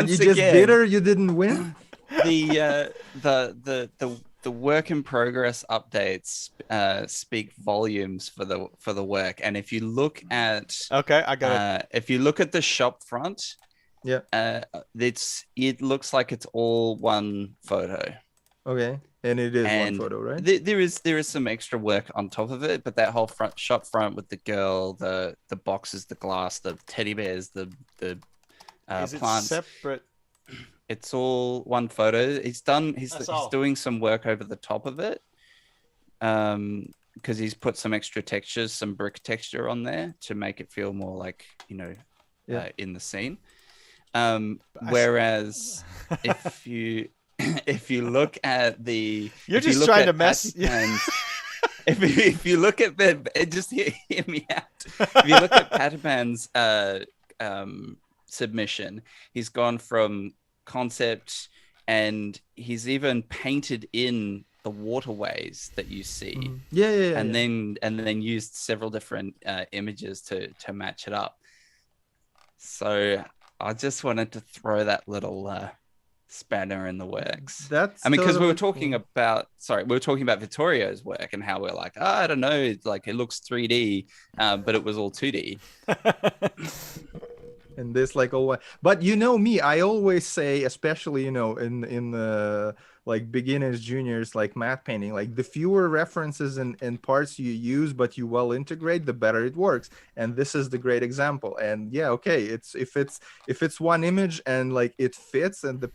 just bitter you didn't win. The work in progress updates speak volumes for the work, and if you look at I got it. If you look at the shop front, it looks like it's all one photo. Okay, and it is one photo, right? There is some extra work on top of it, but that whole shop front with the girl, the boxes, the glass, the teddy bears, the is plants, it separate? It's all one photo. He's doing some work over the top of it, because he's put some extra textures, some brick texture on there to make it feel more like in the scene. Whereas if you look at the, you're just trying to mess. If you look at just hear me out. If you look at Patterpan's submission, he's gone from concept, and he's even painted in the waterways that you see, and then used several different images to match it up. So I just wanted to throw that little spanner in the works. Because we were talking about Vittorio's work and how we're like, I don't know, it's like it looks 3D, but it was all 2D. And this like but me, I always say, especially in the like beginners, juniors, like matte painting, like the fewer references and parts you use but you well integrate, the better it works. And this is the great example. And it's if it's one image and like it fits, and the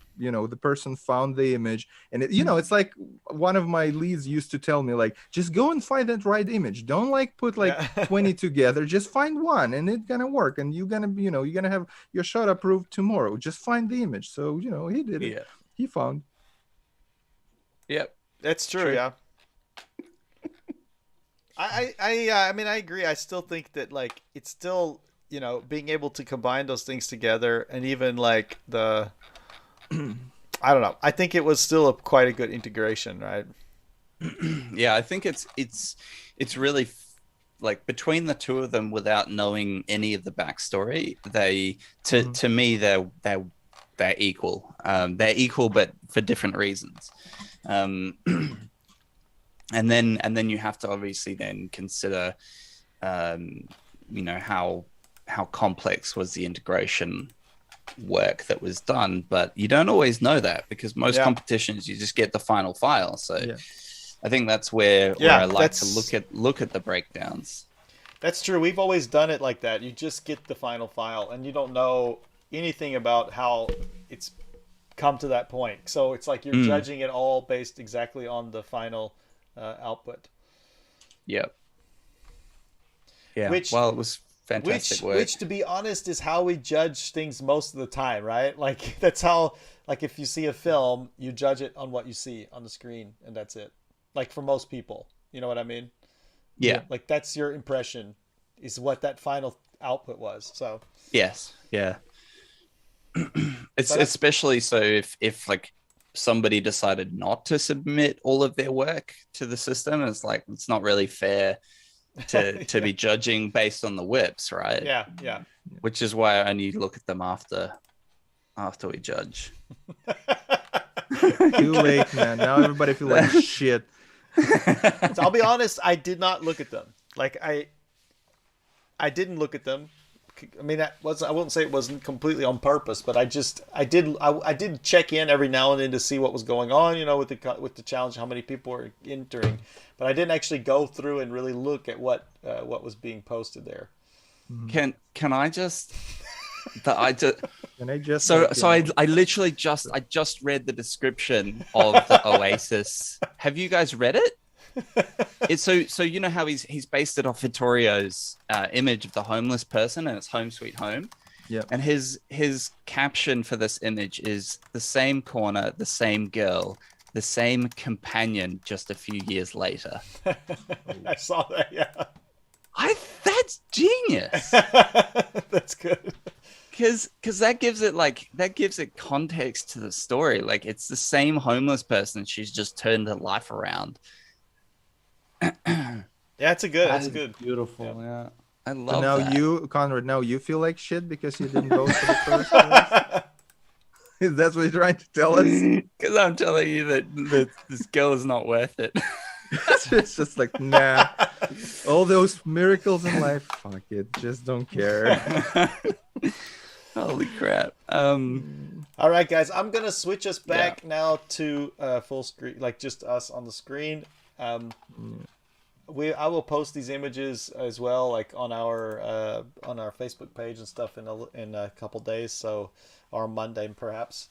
person found the image, and it, it's like one of my leads used to tell me, like, just go and find that right image, don't like put like 20 together, just find one and it's gonna work, and you're gonna have your shot approved tomorrow. Just find the image. So he did it. He found. Yep, that's true. Yeah. I mean, I agree. I still think that like it's still being able to combine those things together, and even like the I don't know. I think it was still quite a good integration, right? Yeah, I think it's really like between the two of them, without knowing any of the backstory, they to me they're equal. They're equal, but for different reasons. And then you have to obviously then consider, how complex was the integration work that was done, but you don't always know that, because most competitions you just get the final file. So I think that's where I like to look at the breakdowns. That's true. We've always done it like that. You just get the final file and you don't know anything about how it's come to that point. So it's like you're judging it all based exactly on the final output. Yep. Yeah. It was fantastic work. Which, to be honest, is how we judge things most of the time, right? Like that's how, like if you see a film, you judge it on what you see on the screen, and that's it. Like for most people, you know what I mean? Yeah. Like that's your impression, is what that final output was. So yes, yeah. It's especially so if like somebody decided not to submit all of their work to the system, it's like it's not really fair to be judging based on the whips, right? Yeah. Which is why I only look at them after we judge. Too late, man. Now everybody feels like shit. So I'll be honest, I did not look at them. Like I didn't look at them. I mean, I wouldn't say it wasn't completely on purpose, but I did check in every now and then to see what was going on, with the challenge, how many people were entering, but I didn't actually go through and really look at what was being posted there. Can I just? I literally just read the description of the Oasis. Have you guys read it? It's so you know how he's based it off Vittorio's image of the homeless person, and it's Home Sweet Home. Yeah. And his caption for this image is the same corner, the same girl, the same companion, just a few years later. I saw that. Yeah. That's genius. That's good. Because that gives it context to the story. Like it's the same homeless person. She's just turned her life around. Yeah, that's good. Beautiful. Yeah. I love now that. you, Conrad, now you feel like shit because you didn't go to the first place? Is that what you're trying to tell us? Because I'm telling you that this girl is not worth it. It's just like, nah. All those miracles in life, fuck it. Just don't care. Holy crap. All right, guys. I'm going to switch us back now to full screen, like just us on the screen. I will post these images as well, like on our Facebook page and stuff in a couple days, or Monday perhaps,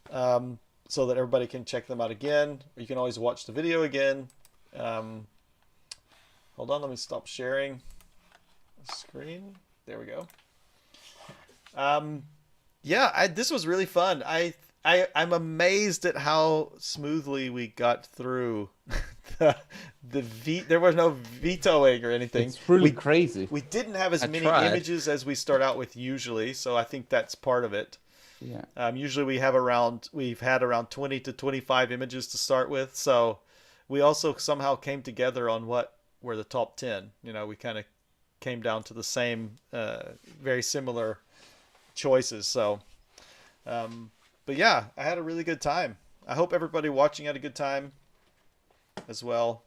so that everybody can check them out again. You can always watch the video again. Hold on, let me stop sharing the screen. There we go. This was really fun. I'm amazed at how smoothly we got through there was no vetoing or anything. It's really crazy. We didn't have as many images as we start out with usually, so I think that's part of it. Yeah. Usually we've had around 20 to 25 images to start with, so we also somehow came together on what were the top 10. We kind of came down to the same, very similar choices. So, but yeah, I had a really good time. I hope everybody watching had a good time as well.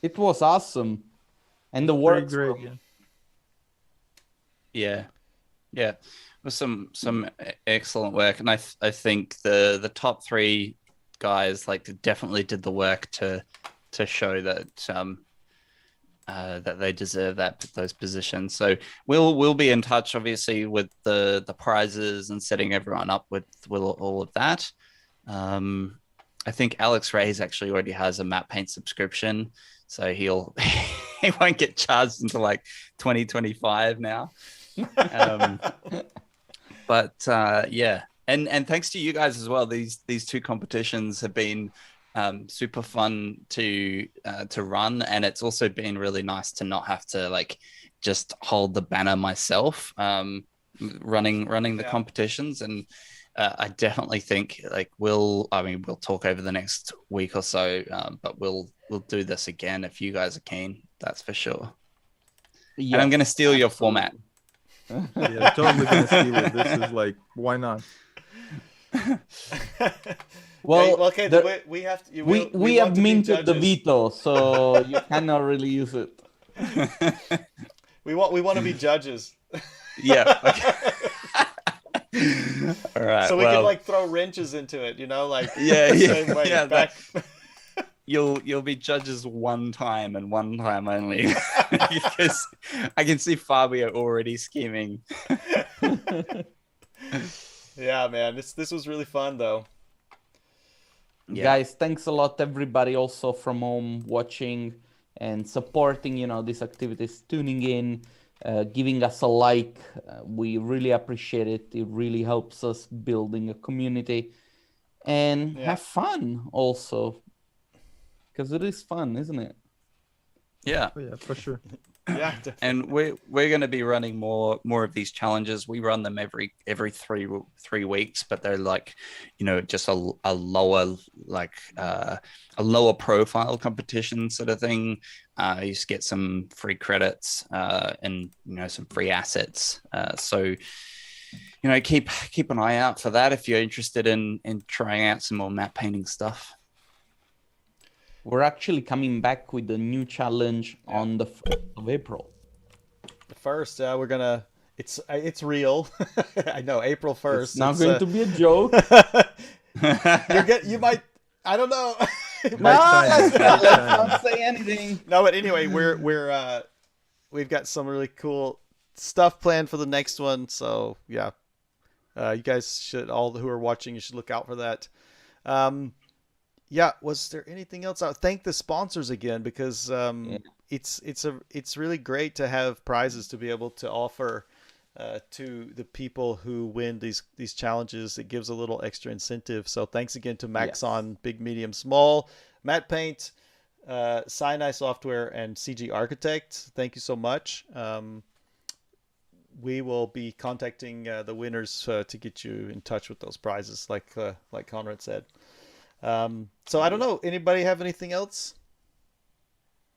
It was awesome, and the work great. Yeah. It was some excellent work, and I think the top three guys definitely did the work to show that that they deserve those positions. So we'll be in touch, obviously, with the prizes and setting everyone up with all of that. I think Alex Reyes actually already has a Mattepaint subscription, so he won't get charged until 2025 now. But yeah, and thanks to you guys as well. These two competitions have been super fun to run, and it's also been really nice to not have to just hold the banner myself. running the Yeah. competitions, and I definitely think like we'll talk over the next week or so, but we'll do this again if you guys are keen. That's for sure. And I'm Yes, gonna steal your format. Yeah, totally gonna steal it. This is like, why not? Well, Yeah, okay. We have to. we want have to be minted the judges. veto, so you cannot really use it. We want to be judges. Yeah. Okay. All right. So we well, can like throw wrenches into it, like yeah, the yeah, same way. yeah. Back. You'll be judges one time and one time only, because I can see Fabio already scheming. Yeah, man. This was really fun though. Yeah. Guys, thanks a lot, everybody, also from home watching and supporting, these activities, tuning in, giving us a like. We really appreciate it. It really helps us building a community and Yeah. have fun also, because it is fun, isn't it? Yeah. Oh, yeah, for sure. Yeah. Definitely. And we're going to be running more of these challenges. We run them every 3 weeks, but they're like, just a lower a lower profile competition sort of thing. You just get some free credits and some free assets. So keep an eye out for that if you're interested in trying out some more map painting stuff. We're actually coming back with a new challenge on the 1st of April. The first, we're gonna. It's real. I know, April 1st. It's not going to be a joke. You might. I don't know. Let's not say anything. No, but anyway, we've got some really cool stuff planned for the next one. So yeah, you guys should, all who are watching, you should look out for that. Yeah, was there anything else? I'll thank the sponsors again, because it's really great to have prizes to be able to offer to the people who win these challenges. It gives a little extra incentive. So thanks again to Maxon, Big, Medium, Small, Mattepaint, Sinai Software, and CG Architect. Thank you so much. We will be contacting the winners to get you in touch with those prizes, like Conrad said. So I don't know. Anybody have anything else?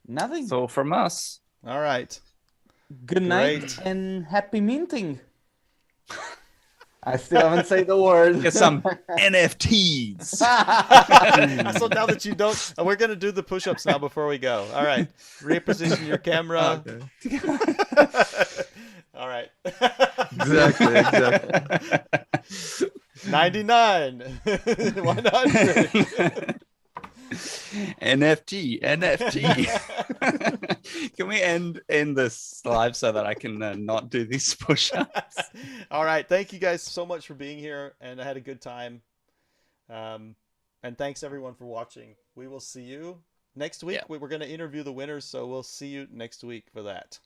Nothing. That's all from us. All right. Good night Great. and happy minting. I still haven't said the word. Get some NFTs. So now that you don't, we're going to do the push-ups now before we go. All right. Reposition your camera. Okay. All right. Exactly. 99. 100. NFT. Can we end this live so that I can not do these push-ups? All right. Thank you guys so much for being here, and I had a good time. And thanks everyone for watching. We will see you next week. Yeah. We're going to interview the winners, so we'll see you next week for that.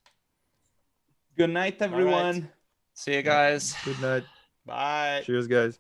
Good night, everyone. Right. See you guys. Good night. Bye. Cheers, guys.